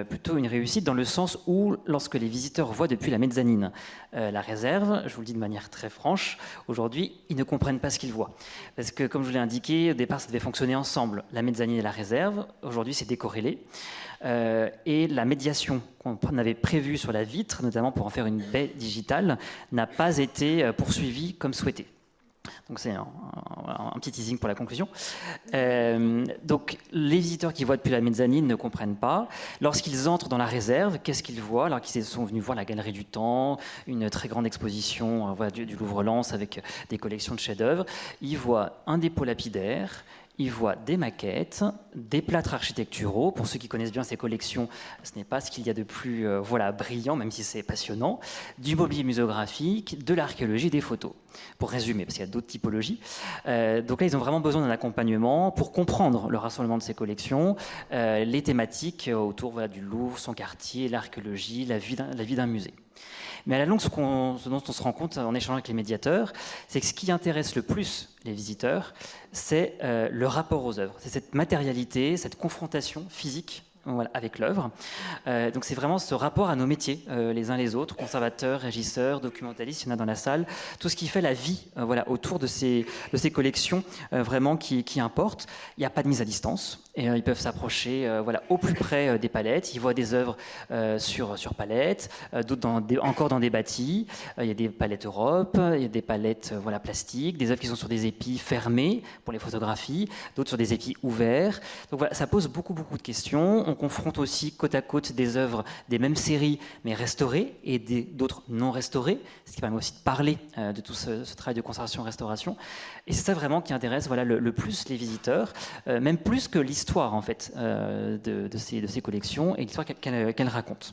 plutôt une réussite dans le sens où, lorsque les visiteurs voient depuis la mezzanine la réserve, je vous le dis de manière très franche, aujourd'hui, ils ne comprennent pas ce qu'ils voient. Parce que, comme je vous l'ai indiqué, au départ, ça devait fonctionner ensemble, la mezzanine et la réserve. Aujourd'hui, c'est décorrélé. Et la médiation qu'on avait prévue sur la vitre, notamment pour en faire une baie digitale, n'a pas été poursuivie comme souhaité. Donc c'est un petit teasing pour la conclusion. Donc les visiteurs qui voient depuis la mezzanine ne comprennent pas. Lorsqu'ils entrent dans la réserve, qu'est-ce qu'ils voient? Alors qu'ils sont venus voir la Galerie du Temps, une très grande exposition du Louvre-Lens avec des collections de chefs-d'œuvre, ils voient un dépôt lapidaire, ils voient des maquettes, des plâtres architecturaux. Pour ceux qui connaissent bien ces collections, ce n'est pas ce qu'il y a de plus brillant, même si c'est passionnant. Du mobilier muséographique, de l'archéologie, des photos. Pour résumer, parce qu'il y a d'autres typologies. Donc là, ils ont vraiment besoin d'un accompagnement pour comprendre le rassemblement de ces collections, les thématiques autour du Louvre, son quartier, l'archéologie, la vie d'un musée. Mais à la longue, ce dont on se rend compte en échangeant avec les médiateurs, c'est que ce qui intéresse le plus les visiteurs, c'est le rapport aux œuvres. C'est cette matérialité, cette confrontation physique avec l'œuvre. Donc c'est vraiment ce rapport à nos métiers, les uns les autres, conservateurs, régisseurs, documentalistes, il y en a dans la salle, tout ce qui fait la vie autour de ces collections vraiment qui importent. Il n'y a pas de mise à distance, et ils peuvent s'approcher au plus près des palettes. Ils voient des œuvres sur palettes, d'autres encore dans des bâtis. Il y a des palettes Europe, il y a des palettes plastiques, des œuvres qui sont sur des épis fermés pour les photographies, d'autres sur des épis ouverts. Donc voilà, ça pose beaucoup de questions. On confronte aussi côte à côte des œuvres des mêmes séries, mais restaurées, et d'autres non restaurées, ce qui permet aussi de parler de tout ce travail de conservation-restauration. Et c'est ça vraiment qui intéresse le plus les visiteurs, même plus que l'histoire en fait, de ces collections et l'histoire qu'elles racontent.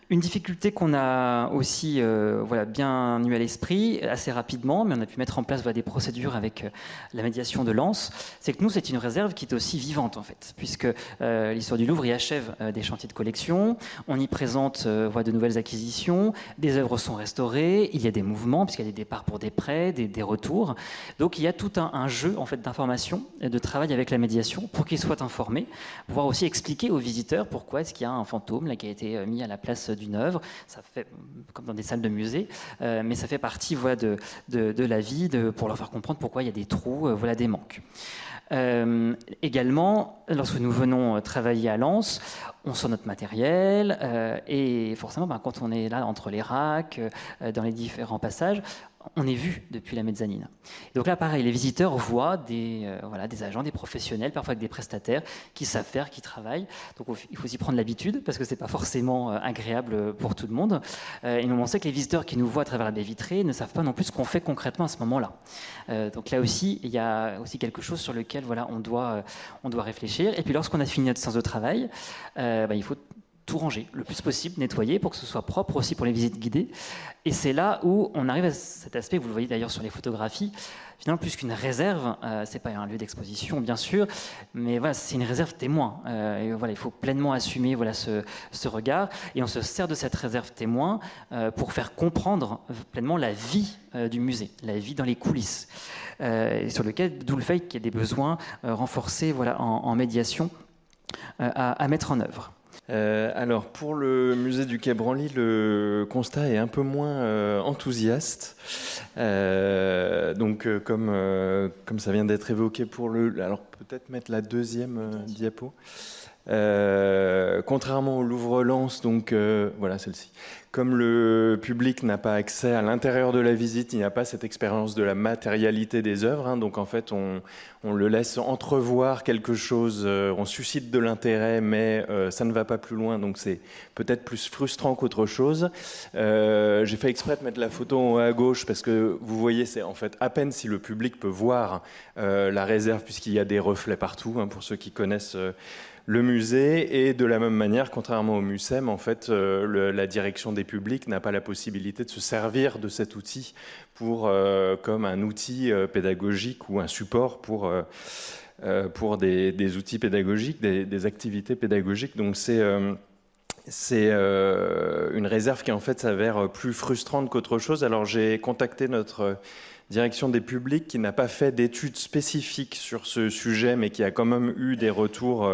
Une difficulté qu'on a aussi bien eu à l'esprit assez rapidement, mais on a pu mettre en place des procédures avec la médiation de Lens, c'est que nous, c'est une réserve qui est aussi vivante en fait, puisque l'histoire du Louvre y achève des chantiers de collection, on y présente de nouvelles acquisitions, des œuvres sont restaurées, il y a des mouvements, puisqu'il y a des départs pour des prêts, des retours. Donc il y a tout un jeu en fait, d'information et de travail avec la médiation pour qu'ils soient informés, pouvoir aussi expliquer aux visiteurs pourquoi est-ce qu'il y a un fantôme là, qui a été mis à la place d'une œuvre. Ça fait comme dans des salles de musée, mais ça fait partie de la vie pour leur faire comprendre pourquoi il y a des trous, des manques. Également, lorsque nous venons travailler à Lens, on sort notre matériel et forcément, quand on est là entre les racks, dans les différents passages, on est vu depuis la mezzanine. Et donc là, pareil, les visiteurs voient des agents, des professionnels, parfois avec des prestataires qui savent faire, qui travaillent. Donc il faut s'y prendre l'habitude parce que c'est pas forcément agréable pour tout le monde. Et on sait que les visiteurs qui nous voient à travers la baie vitrée ne savent pas non plus ce qu'on fait concrètement à ce moment-là. Donc là aussi, il y a aussi quelque chose sur lequel on doit réfléchir. Et puis lorsqu'on a fini notre séance de travail, il faut tout ranger le plus possible, nettoyer pour que ce soit propre aussi pour les visites guidées. Et c'est là où on arrive à cet aspect, vous le voyez d'ailleurs sur les photographies, finalement plus qu'une réserve, c'est pas un lieu d'exposition bien sûr, mais voilà, c'est une réserve témoin. Et voilà, il faut pleinement assumer voilà, ce regard, et on se sert de cette réserve témoin pour faire comprendre pleinement la vie du musée, la vie dans les coulisses, et sur lequel, d'où le fait qu'il y a des besoins renforcés voilà, en médiation à mettre en œuvre. Alors, pour le musée du Quai Branly, le constat est un peu moins enthousiaste. Donc, comme ça vient d'être évoqué pour le... Alors, peut-être mettre la deuxième diapo. Contrairement au Louvre-Lens, donc voilà celle-ci. Comme le public n'a pas accès à l'intérieur de la visite, il n'y a pas cette expérience de la matérialité des œuvres. Hein, donc en fait, on le laisse entrevoir quelque chose, on suscite de l'intérêt, mais ça ne va pas plus loin. Donc c'est peut-être plus frustrant qu'autre chose. J'ai fait exprès de mettre la photo en haut à gauche parce que vous voyez, c'est en fait à peine si le public peut voir la réserve puisqu'il y a des reflets partout, hein, pour ceux qui connaissent le musée. Et de la même manière, contrairement au MUSEM, en fait, la direction des publics n'a pas la possibilité de se servir de cet outil comme un outil pédagogique ou un support pour des outils pédagogiques, des activités pédagogiques. Donc c'est une réserve qui en fait s'avère plus frustrante qu'autre chose. Alors j'ai contacté notre direction des publics qui n'a pas fait d'études spécifiques sur ce sujet, mais qui a quand même eu des retours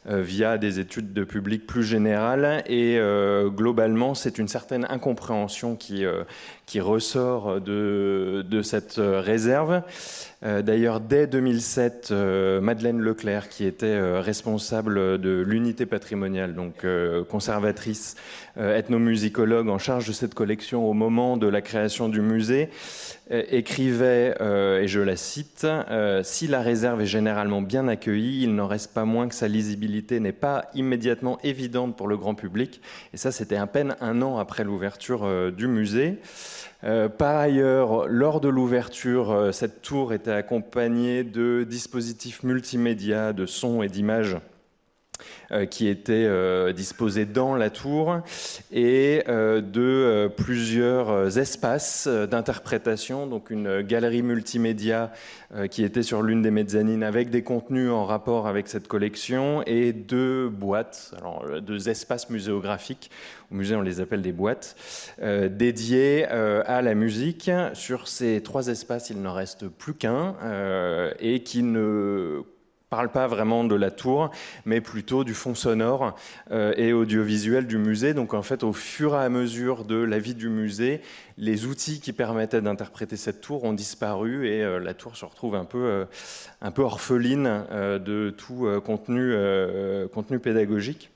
via des études de public plus générales. Et globalement, c'est une certaine incompréhension qui ressort de cette réserve. D'ailleurs, dès 2007, Madeleine Leclerc, qui était responsable de l'unité patrimoniale, donc conservatrice, ethnomusicologue en charge de cette collection au moment de la création du musée, écrivait, et je la cite, « Si la réserve est généralement bien accueillie, il n'en reste pas moins que sa lisibilité n'est pas immédiatement évidente pour le grand public. » Et ça, c'était à peine un an après l'ouverture du musée. Par ailleurs, lors de l'ouverture, cette tour était accompagnée de dispositifs multimédia, de sons et d'images qui étaient disposés dans la tour et de plusieurs espaces d'interprétation, donc une galerie multimédia qui était sur l'une des mezzanines avec des contenus en rapport avec cette collection et deux boîtes, alors deux espaces muséographiques, au musée on les appelle des boîtes, dédiés à la musique. Sur ces trois espaces, il n'en reste plus qu'un et qui ne parle pas vraiment de la tour, mais plutôt du fond sonore et audiovisuel du musée. Donc en fait, au fur et à mesure de la vie du musée, les outils qui permettaient d'interpréter cette tour ont disparu et la tour se retrouve un peu orpheline de tout contenu pédagogique.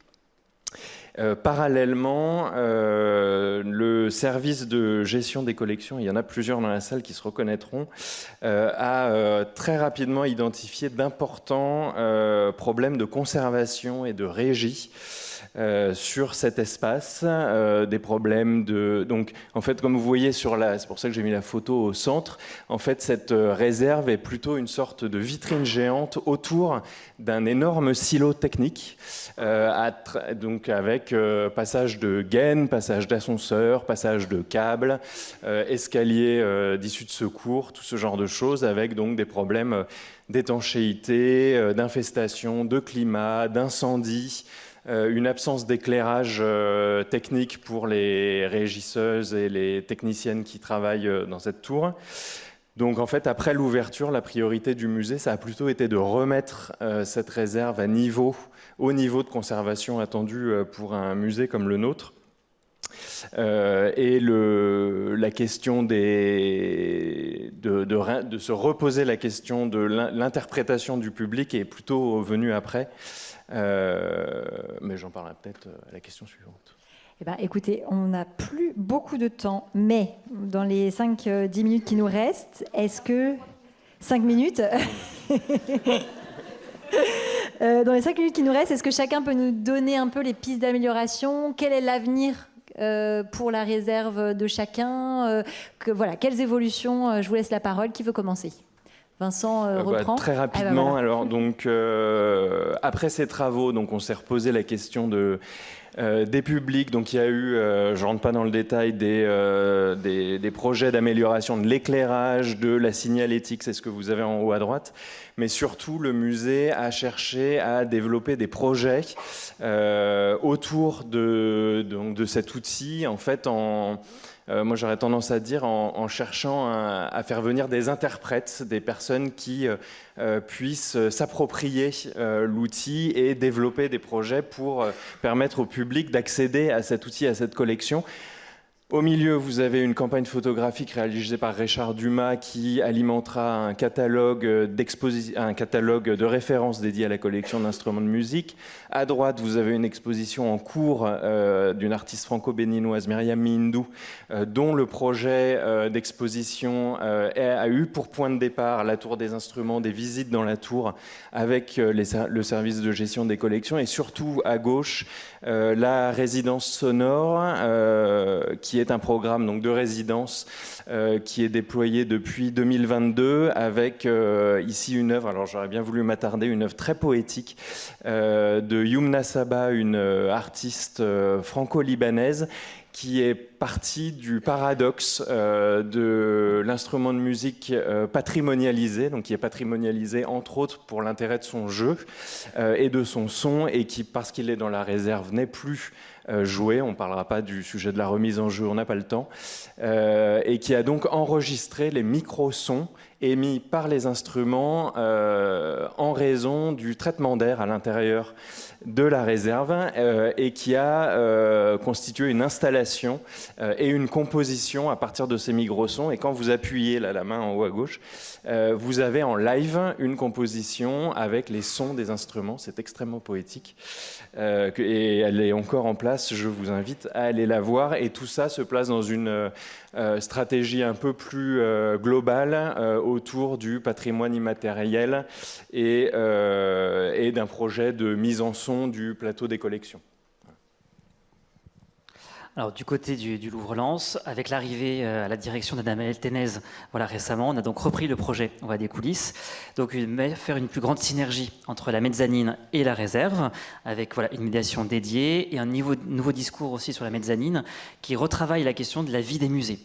Parallèlement, le service de gestion des collections, il y en a plusieurs dans la salle qui se reconnaîtront, a très rapidement identifié d'importants problèmes de conservation et de régie sur cet espace, des problèmes de... Donc, en fait, comme vous voyez sur c'est pour ça que j'ai mis la photo au centre, en fait, cette réserve est plutôt une sorte de vitrine géante autour d'un énorme silo technique, donc avec passage de gaines, passage d'ascenseurs, passage de câbles, escaliers d'issue de secours, tout ce genre de choses, avec donc des problèmes d'étanchéité, d'infestation, de climat, d'incendie, une absence d'éclairage technique pour les régisseuses et les techniciennes qui travaillent dans cette tour. Donc en fait, après l'ouverture, la priorité du musée, ça a plutôt été de remettre cette réserve au niveau de conservation attendu pour un musée comme le nôtre. Et la question de se reposer la question de l'interprétation du public est plutôt venue après. Mais j'en parlerai peut-être à la question suivante. Eh ben, écoutez, on n'a plus beaucoup de temps, mais dans les 5-10 minutes qui nous restent, est-ce que... 5 minutes Dans les 5 minutes qui nous restent, est-ce que chacun peut nous donner un peu les pistes d'amélioration ? Quel est l'avenir pour la réserve de chacun voilà, quelles évolutions ? Je vous laisse la parole. Qui veut commencer ? Vincent reprend. Très rapidement. Voilà. Alors, donc, après ces travaux, donc, on s'est reposé la question de des publics. Donc il y a eu, je ne rentre pas dans le détail, des projets d'amélioration de l'éclairage, de la signalétique, c'est ce que vous avez en haut à droite. Mais surtout, le musée a cherché à développer des projets autour de cet outil, en fait, moi j'aurais tendance à dire en cherchant à faire venir des interprètes, des personnes qui puissent s'approprier l'outil et développer des projets pour permettre au public d'accéder à cet outil, à cette collection. Au milieu, vous avez une campagne photographique réalisée par Richard Dumas qui alimentera un catalogue de références dédié à la collection d'instruments de musique. À droite, vous avez une exposition en cours d'une artiste franco-béninoise, Myriam Mindou, dont le projet d'exposition a eu pour point de départ la tour des instruments, des visites dans la tour avec le service de gestion des collections, et surtout à gauche, la résidence sonore, qui est un programme donc, de résidence qui est déployé depuis 2022 avec ici une œuvre, alors j'aurais bien voulu m'attarder, une œuvre très poétique de Yumna Saba, une artiste franco-libanaise qui est partie du paradoxe de l'instrument de musique patrimonialisé, donc qui est patrimonialisé entre autres pour l'intérêt de son jeu et de son son, et qui, parce qu'il est dans la réserve, n'est plus joué. On ne parlera pas du sujet de la remise en jeu, on n'a pas le temps, et qui a donc enregistré les micro-sons émis par les instruments en raison du traitement d'air à l'intérieur de la réserve, et qui a constitué une installation et une composition à partir de ces micro-sons. Et quand vous appuyez là, la main en haut à gauche, vous avez en live une composition avec les sons des instruments. C'est extrêmement poétique et elle est encore en place. Je vous invite à aller la voir, et tout ça se place dans une stratégie un peu plus globale autour du patrimoine immatériel et d'un projet de mise en son du plateau des collections. Alors, du côté du Louvre-Lens, avec l'arrivée à la direction d'Adamel Tenez, voilà, récemment, on a donc repris le projet, on va des coulisses, donc faire une plus grande synergie entre la mezzanine et la réserve, avec voilà, une médiation dédiée et un nouveau discours aussi sur la mezzanine qui retravaille la question de la vie des musées.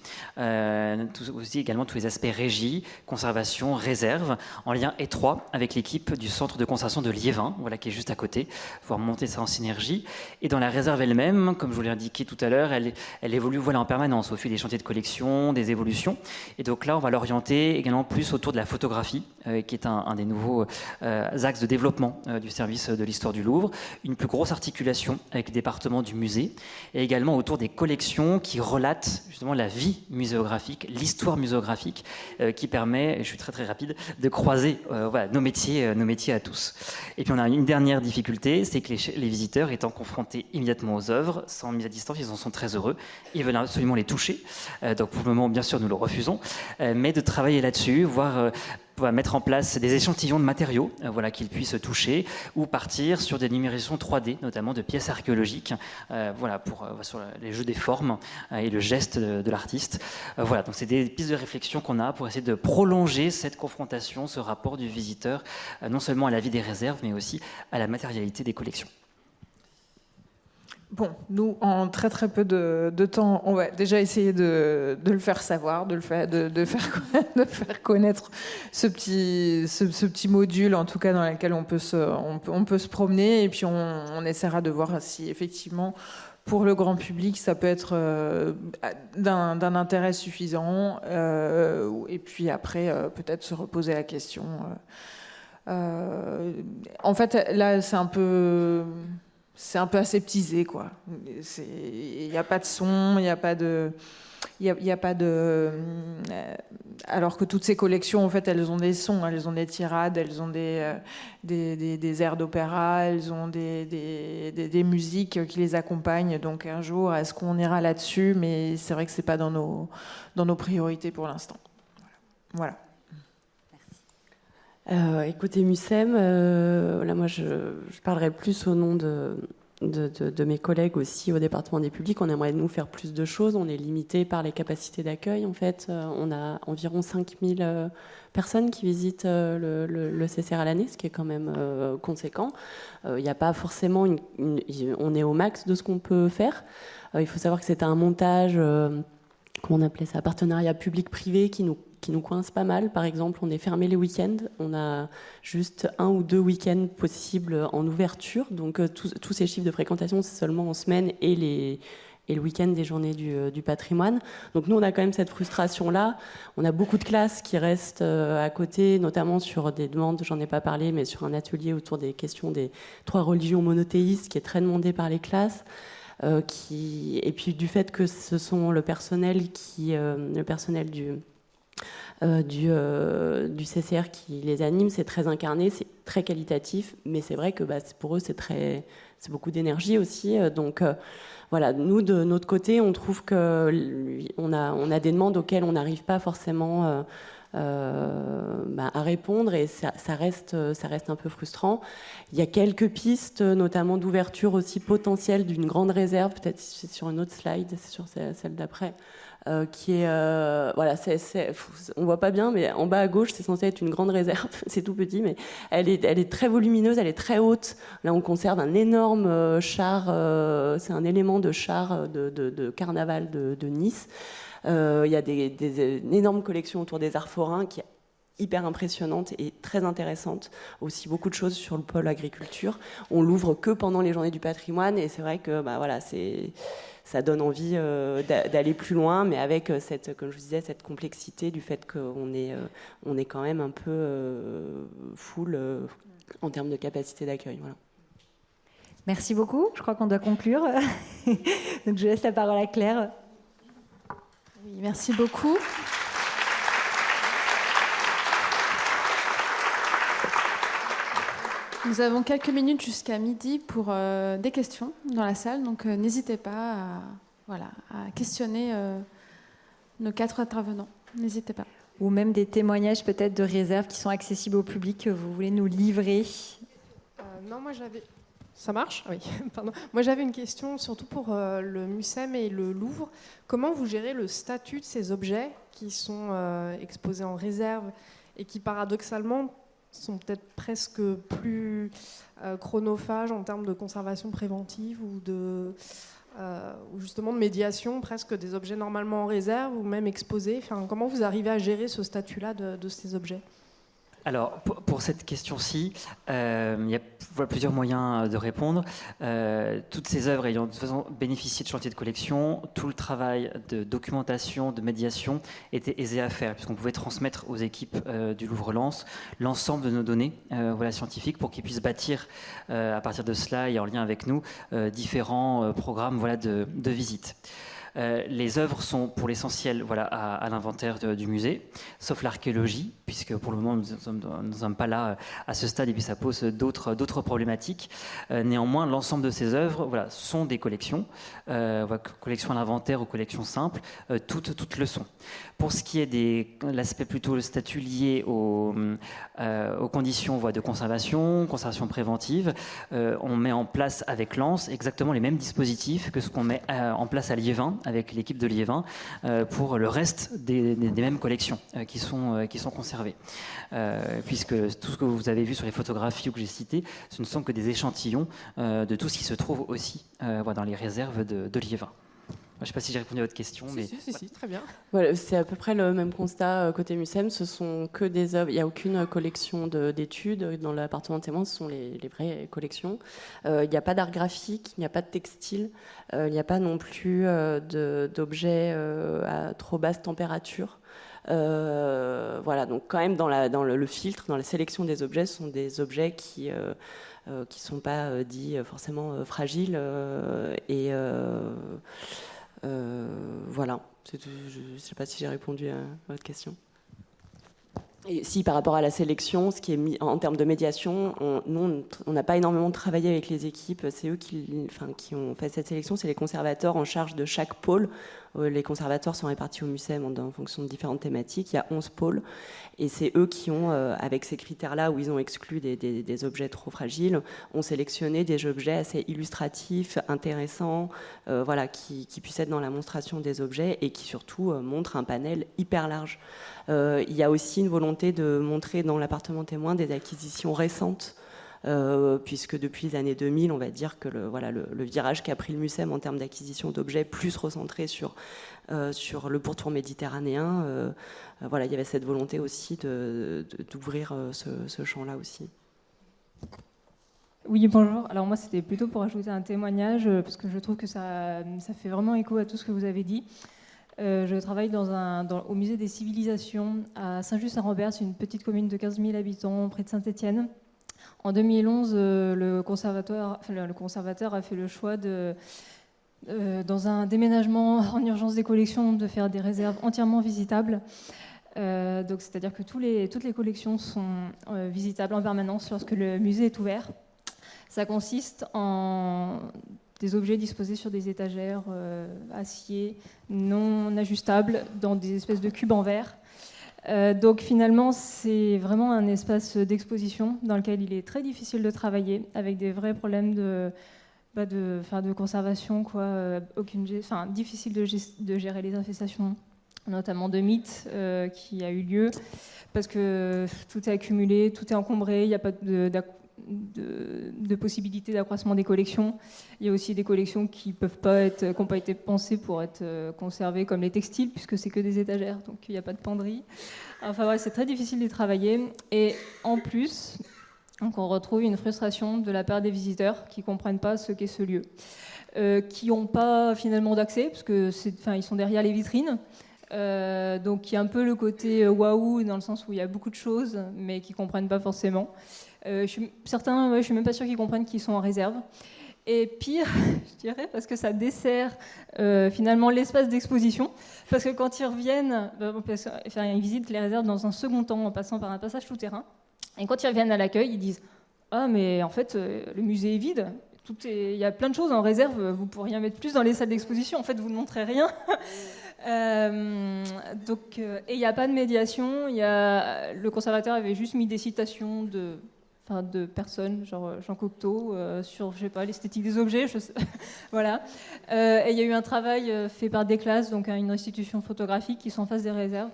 Aussi également tous les aspects régie, conservation, réserve, en lien étroit avec l'équipe du centre de conservation de Liévin, voilà, qui est juste à côté, pouvoir monter ça en synergie. Et dans la réserve elle-même, comme je vous l'ai indiqué tout à l'heure, elle évolue voilà, en permanence au fil des chantiers de collection, des évolutions. Et donc là, on va l'orienter également plus autour de la photographie, qui est un des nouveaux axes de développement du service de l'histoire du Louvre. Une plus grosse articulation avec les départements du musée, et également autour des collections qui relatent justement la vie muséographique, l'histoire muséographique, qui permet, et je suis très très rapide, de croiser voilà, nos métiers à tous. Et puis on a une dernière difficulté, c'est que les visiteurs étant confrontés immédiatement aux œuvres, sans mise à distance, ils en sont très heureux, ils veulent absolument les toucher, donc pour le moment bien sûr nous le refusons, mais de travailler là-dessus, voire mettre en place des échantillons de matériaux voilà, qu'ils puissent toucher, ou partir sur des numérisations 3D, notamment de pièces archéologiques, voilà, sur les jeux des formes et le geste de l'artiste. Voilà, donc c'est des pistes de réflexion qu'on a pour essayer de prolonger cette confrontation, ce rapport du visiteur, non seulement à la vie des réserves, mais aussi à la matérialité des collections. Bon, nous, en très très peu de temps, on va déjà essayer de le faire savoir, de faire connaître ce petit module, en tout cas dans lequel on peut se promener, et puis on essaiera de voir si effectivement, pour le grand public, ça peut être d'un intérêt suffisant, et puis après, peut-être se reposer la question. En fait, là, c'est un peu aseptisé, quoi. Il n'y a pas de son, il n'y a pas de... alors que toutes ces collections, en fait, elles ont des sons, elles ont des tirades, elles ont des airs d'opéra, elles ont des musiques qui les accompagnent. Donc un jour, est-ce qu'on ira là-dessus? Mais c'est vrai que c'est pas dans nos priorités pour l'instant. Voilà. Écoutez, Mucem, là moi je parlerai plus au nom de mes collègues aussi au département des publics, on aimerait nous faire plus de choses. On est limité par les capacités d'accueil. En fait, on a environ 5000 personnes qui visitent le CCR à l'année, ce qui est quand même conséquent. Il n'y a pas forcément on est au max de ce qu'on peut faire. Il faut savoir que c'est un montage, comment on appelait ça, partenariat public-privé qui nous coince pas mal. Par exemple, on est fermé les week-ends. On a juste 1 ou 2 week-ends possibles en ouverture. Donc, tous ces chiffres de fréquentation, c'est seulement en semaine et le week-end des journées du patrimoine. Donc, nous, on a quand même cette frustration-là. On a beaucoup de classes qui restent à côté, notamment sur des demandes, j'en ai pas parlé, mais sur un atelier autour des questions des 3 religions monothéistes qui est très demandé par les classes. Et puis du fait que ce sont le personnel du CCR qui les anime, c'est très incarné, c'est très qualitatif, mais c'est vrai que pour eux c'est beaucoup d'énergie aussi. Donc voilà, nous de notre côté, on trouve qu'on a des demandes auxquelles on n'arrive pas forcément à répondre, et ça reste un peu frustrant. Il y a quelques pistes, notamment d'ouverture aussi potentielle d'une grande réserve, peut-être c'est sur une autre slide, c'est sur celle d'après, qui est on voit pas bien, mais en bas à gauche c'est censé être une grande réserve. C'est tout petit, mais elle est très volumineuse, elle est très haute. Là on conserve un énorme char, c'est un élément de char de carnaval de Nice. Il y a une énorme collection autour des arts forains qui est hyper impressionnante et très intéressante. Aussi beaucoup de choses sur le pôle agriculture. On l'ouvre que pendant les journées du patrimoine, et c'est vrai que ça donne envie d'aller plus loin, mais avec comme je vous disais, cette complexité du fait qu'on est quand même un peu full en termes de capacité d'accueil. Voilà. Merci beaucoup. Je crois qu'on doit conclure. Donc je laisse la parole à Claire. Oui, merci beaucoup. Nous avons quelques minutes jusqu'à midi pour des questions dans la salle, donc n'hésitez pas à questionner nos 4 intervenants. N'hésitez pas. Ou même des témoignages peut-être de réserves qui sont accessibles au public que vous voulez nous livrer. Non, moi j'avais... Ça marche ? Oui, pardon. Moi j'avais une question surtout pour le MUSEM et le Louvre. Comment vous gérez le statut de ces objets qui sont exposés en réserve et qui paradoxalement sont peut-être presque plus chronophages en termes de conservation préventive ou justement de médiation, presque des objets normalement en réserve ou même exposés. Enfin, comment vous arrivez à gérer ce statut-là de ces objets ? Alors, pour cette question-ci, il y a plusieurs moyens de répondre. Toutes ces œuvres ayant de toute façon bénéficié de chantiers de collection, tout le travail de documentation, de médiation était aisé à faire, puisqu'on pouvait transmettre aux équipes du Louvre-Lens l'ensemble de nos données scientifiques pour qu'ils puissent bâtir, à partir de cela et en lien avec nous, différents programmes de visite. Les œuvres sont pour l'essentiel à l'inventaire du musée, sauf l'archéologie, puisque pour le moment nous ne sommes pas là à ce stade et puis ça pose d'autres problématiques. Néanmoins, l'ensemble de ces œuvres sont des collections, collections à l'inventaire ou collections simples, toutes le sont. Pour ce qui est de l'aspect plutôt le statut lié aux conditions de conservation préventive, on met en place avec Lens exactement les mêmes dispositifs que ce qu'on met en place à Liévin, avec l'équipe de Liévin, pour le reste des mêmes collections qui sont conservées. Puisque tout ce que vous avez vu sur les photographies que j'ai citées, ce ne sont que des échantillons de tout ce qui se trouve aussi dans les réserves de Liévin. Je ne sais pas si j'ai répondu à votre question. Si, très bien. Voilà, c'est à peu près le même constat côté MUSEM. Ce sont que des œuvres. Il n'y a aucune collection d'études. Dans l'appartement témoin, ce sont les vraies collections. Il n'y a pas d'art graphique, il n'y a pas de textile. Il n'y a pas non plus d'objets à trop basse température. Donc quand même dans le filtre, dans la sélection des objets, ce sont des objets qui sont pas dits forcément fragiles voilà. Je ne sais pas si j'ai répondu à votre question. Et si par rapport à la sélection, ce qui est mis en termes de médiation, on n'a pas énormément travaillé avec les équipes. C'est eux qui ont fait cette sélection. C'est les conservateurs en charge de chaque pôle. Les conservateurs sont répartis au MUCEM en fonction de différentes thématiques. Il y a 11 pôles. Et c'est eux qui ont, avec ces critères-là, où ils ont exclu des objets trop fragiles, ont sélectionné des objets assez illustratifs, intéressants, qui puissent être dans la monstration des objets et qui surtout montrent un panel hyper large. Il y a aussi une volonté de montrer dans l'appartement témoin des acquisitions récentes, puisque depuis les années 2000, on va dire que le virage qu'a pris le MUCEM en termes d'acquisition d'objets, plus recentré sur le pourtour méditerranéen, il y avait cette volonté aussi d'ouvrir ce champ-là aussi. Oui, bonjour. Alors moi, c'était plutôt pour ajouter un témoignage, parce que je trouve que ça fait vraiment écho à tout ce que vous avez dit. Je travaille au musée des civilisations à Saint-Just-Saint-Robert. C'est une petite commune de 15 000 habitants près de Saint-Étienne. En 2011, le conservateur a fait le choix dans un déménagement en urgence des collections, de faire des réserves entièrement visitables. Donc, c'est-à-dire que toutes les collections sont visitables en permanence lorsque le musée est ouvert. Ça consiste en des objets disposés sur des étagères acier non ajustables dans des espèces de cubes en verre. Donc finalement, c'est vraiment un espace d'exposition dans lequel il est très difficile de travailler, avec des vrais problèmes de conservation, difficile de gérer les infestations, notamment de mites qui a eu lieu, parce que tout est accumulé, tout est encombré, il n'y a pas de possibilité d'accroissement des collections. Il y a aussi des collections qui n'ont pas été pensées pour être conservées, comme les textiles, puisque c'est que des étagères, donc il n'y a pas de penderie. Enfin voilà, c'est très difficile de travailler. Et en plus, donc on retrouve une frustration de la part des visiteurs qui ne comprennent pas ce qu'est ce lieu, qui n'ont pas finalement d'accès, parce que ils sont derrière les vitrines. Donc il y a un peu le côté waouh, dans le sens où il y a beaucoup de choses, mais qui ne comprennent pas forcément. Je suis même pas sûre qu'ils comprennent qu'ils sont en réserve. Et pire, je dirais, parce que ça dessert finalement l'espace d'exposition. Parce que quand ils reviennent, ils visitent les réserves dans un second temps en passant par un passage souterrain. Et quand ils reviennent à l'accueil, ils disent « Ah, mais en fait, le musée est vide. Il y a plein de choses en réserve. Vous pourriez en mettre plus dans les salles d'exposition. En fait, vous ne montrez rien. » Et il n'y a pas de médiation. Le conservateur avait juste mis des citations de personnes, genre Jean Cocteau, sur, je sais pas, l'esthétique des objets, voilà. Et il y a eu un travail fait par des classes, donc une institution photographique qui sont en face des réserves.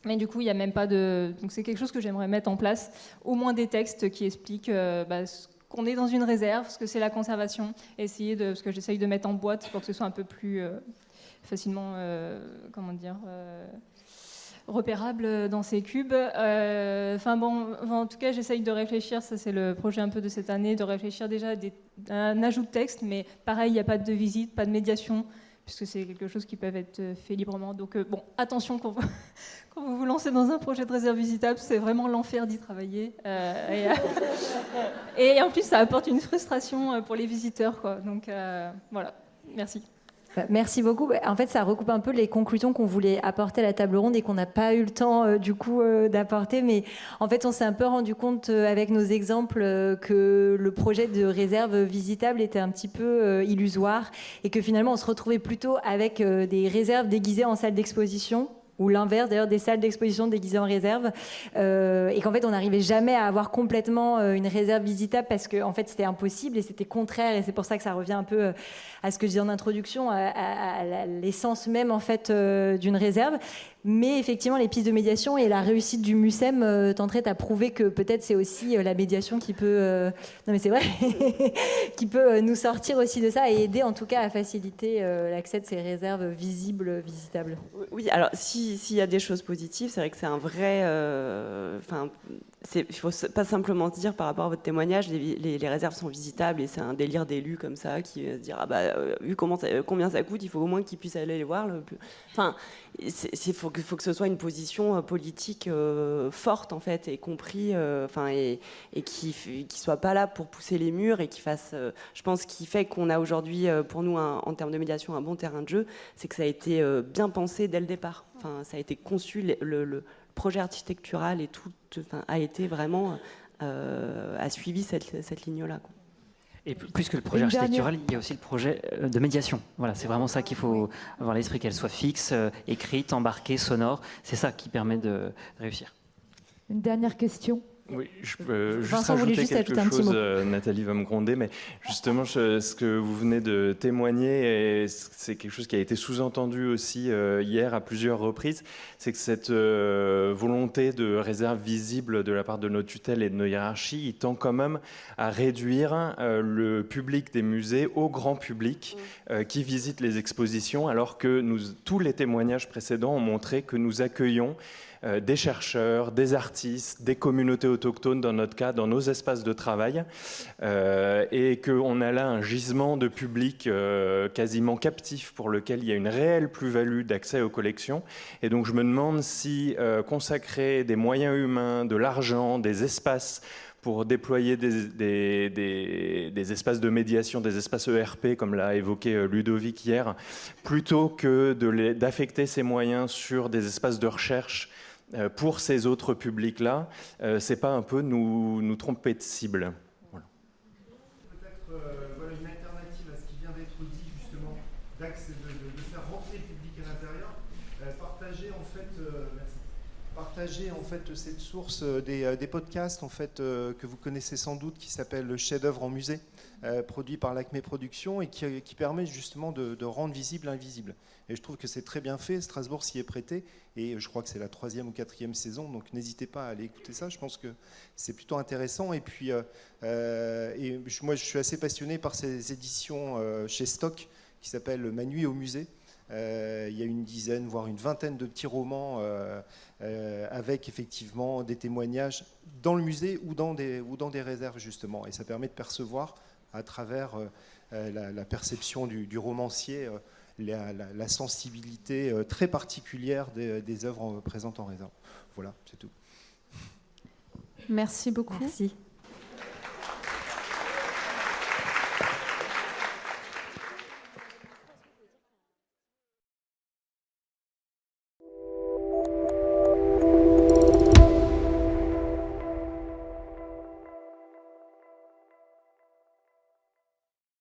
Mais du coup, il n'y a même pas de... Donc c'est quelque chose que j'aimerais mettre en place, au moins des textes qui expliquent qu'on est dans une réserve, ce que c'est la conservation, parce que j'essaye de mettre en boîte pour que ce soit un peu plus facilement, repérable dans ces cubes. En tout cas, j'essaye de réfléchir, ça c'est le projet un peu de cette année, de réfléchir déjà à un ajout de texte, mais pareil, il n'y a pas de visite, pas de médiation, puisque c'est quelque chose qui peut être fait librement. Donc attention quand vous vous lancez dans un projet de réserve visitable, c'est vraiment l'enfer d'y travailler. Et en plus, ça apporte une frustration pour les visiteurs, quoi. Donc voilà, merci. Merci beaucoup. En fait, ça recoupe un peu les conclusions qu'on voulait apporter à la table ronde et qu'on n'a pas eu le temps d'apporter. Mais en fait, on s'est un peu rendu compte avec nos exemples que le projet de réserve visitable était un petit peu illusoire et que finalement, on se retrouvait plutôt avec des réserves déguisées en salles d'exposition, ou l'inverse d'ailleurs, des salles d'exposition déguisées en réserve, et qu'en fait on n'arrivait jamais à avoir complètement une réserve visitable parce que en fait c'était impossible et c'était contraire, et c'est pour ça que ça revient un peu à ce que je disais en introduction, à l'essence même en fait d'une réserve. Mais effectivement, les pistes de médiation et la réussite du MUCEM tenteraient à prouver que peut-être c'est aussi la médiation qui peut, non mais c'est vrai, qui peut nous sortir aussi de ça et aider en tout cas à faciliter l'accès de ces réserves visibles, visitables. Oui, alors s'il y a des choses positives, c'est vrai que c'est un vrai... il ne faut pas simplement se dire par rapport à votre témoignage, les réserves sont visitables et c'est un délire d'élu comme ça qui va se dire vu combien ça coûte, il faut au moins qu'ils puissent aller les voir. Il faut que ce soit une position politique forte en fait, et compris, et qui soit pas là pour pousser les murs et qui fasse. Je pense qu'il fait qu'on a aujourd'hui pour nous en termes de médiation un bon terrain de jeu, c'est que ça a été bien pensé dès le départ. Ça a été conçu, le projet architectural et tout a été vraiment a suivi cette ligne-là, quoi. Et plus que le projet architectural, il y a aussi le projet de médiation. Voilà, c'est vraiment ça qu'il faut avoir à l'esprit, qu'elle soit fixe, écrite, embarquée, sonore. C'est ça qui permet de réussir. Une dernière question. Oui, je peux juste Vincent voulait rajouter juste quelque ajouter un petit chose, mot. Nathalie va me gronder, mais justement ce que vous venez de témoigner, et c'est quelque chose qui a été sous-entendu aussi hier à plusieurs reprises, c'est que cette volonté de réserve visible de la part de nos tutelles et de nos hiérarchies, il tend quand même à réduire le public des musées au grand public qui visite les expositions, alors que tous les témoignages précédents ont montré que nous accueillons des chercheurs, des artistes, des communautés autochtones, dans notre cas, dans nos espaces de travail, et qu'on a là un gisement de public quasiment captif pour lequel il y a une réelle plus-value d'accès aux collections. Et donc je me demande si consacrer des moyens humains, de l'argent, des espaces pour déployer des espaces de médiation, des espaces ERP, comme l'a évoqué Ludovic hier, plutôt que d'affecter ces moyens sur des espaces de recherche pour ces autres publics-là, c'est pas un peu nous tromper de cible. Voilà. Peut-être une alternative à ce qui vient d'être dit, justement, de faire rentrer le public à l'intérieur, partager en fait cette source des podcasts en fait, que vous connaissez sans doute, qui s'appelle le chef-d'œuvre en musée, produit par l'Acme Productions, et qui permet justement de rendre visible l'invisible. Et je trouve que c'est très bien fait. Strasbourg s'y est prêté, et je crois que c'est la 3e ou 4e saison, donc n'hésitez pas à aller écouter ça. Je pense que c'est plutôt intéressant. Et puis, moi, je suis assez passionné par ces éditions chez Stock qui s'appellent Ma nuit au musée. Il y a une dizaine, voire une vingtaine de petits romans avec effectivement des témoignages dans le musée ou dans des réserves, justement. Et ça permet de percevoir à travers la perception du romancier la sensibilité très particulière des œuvres présentes en réserve. Voilà, c'est tout. Merci beaucoup. Merci.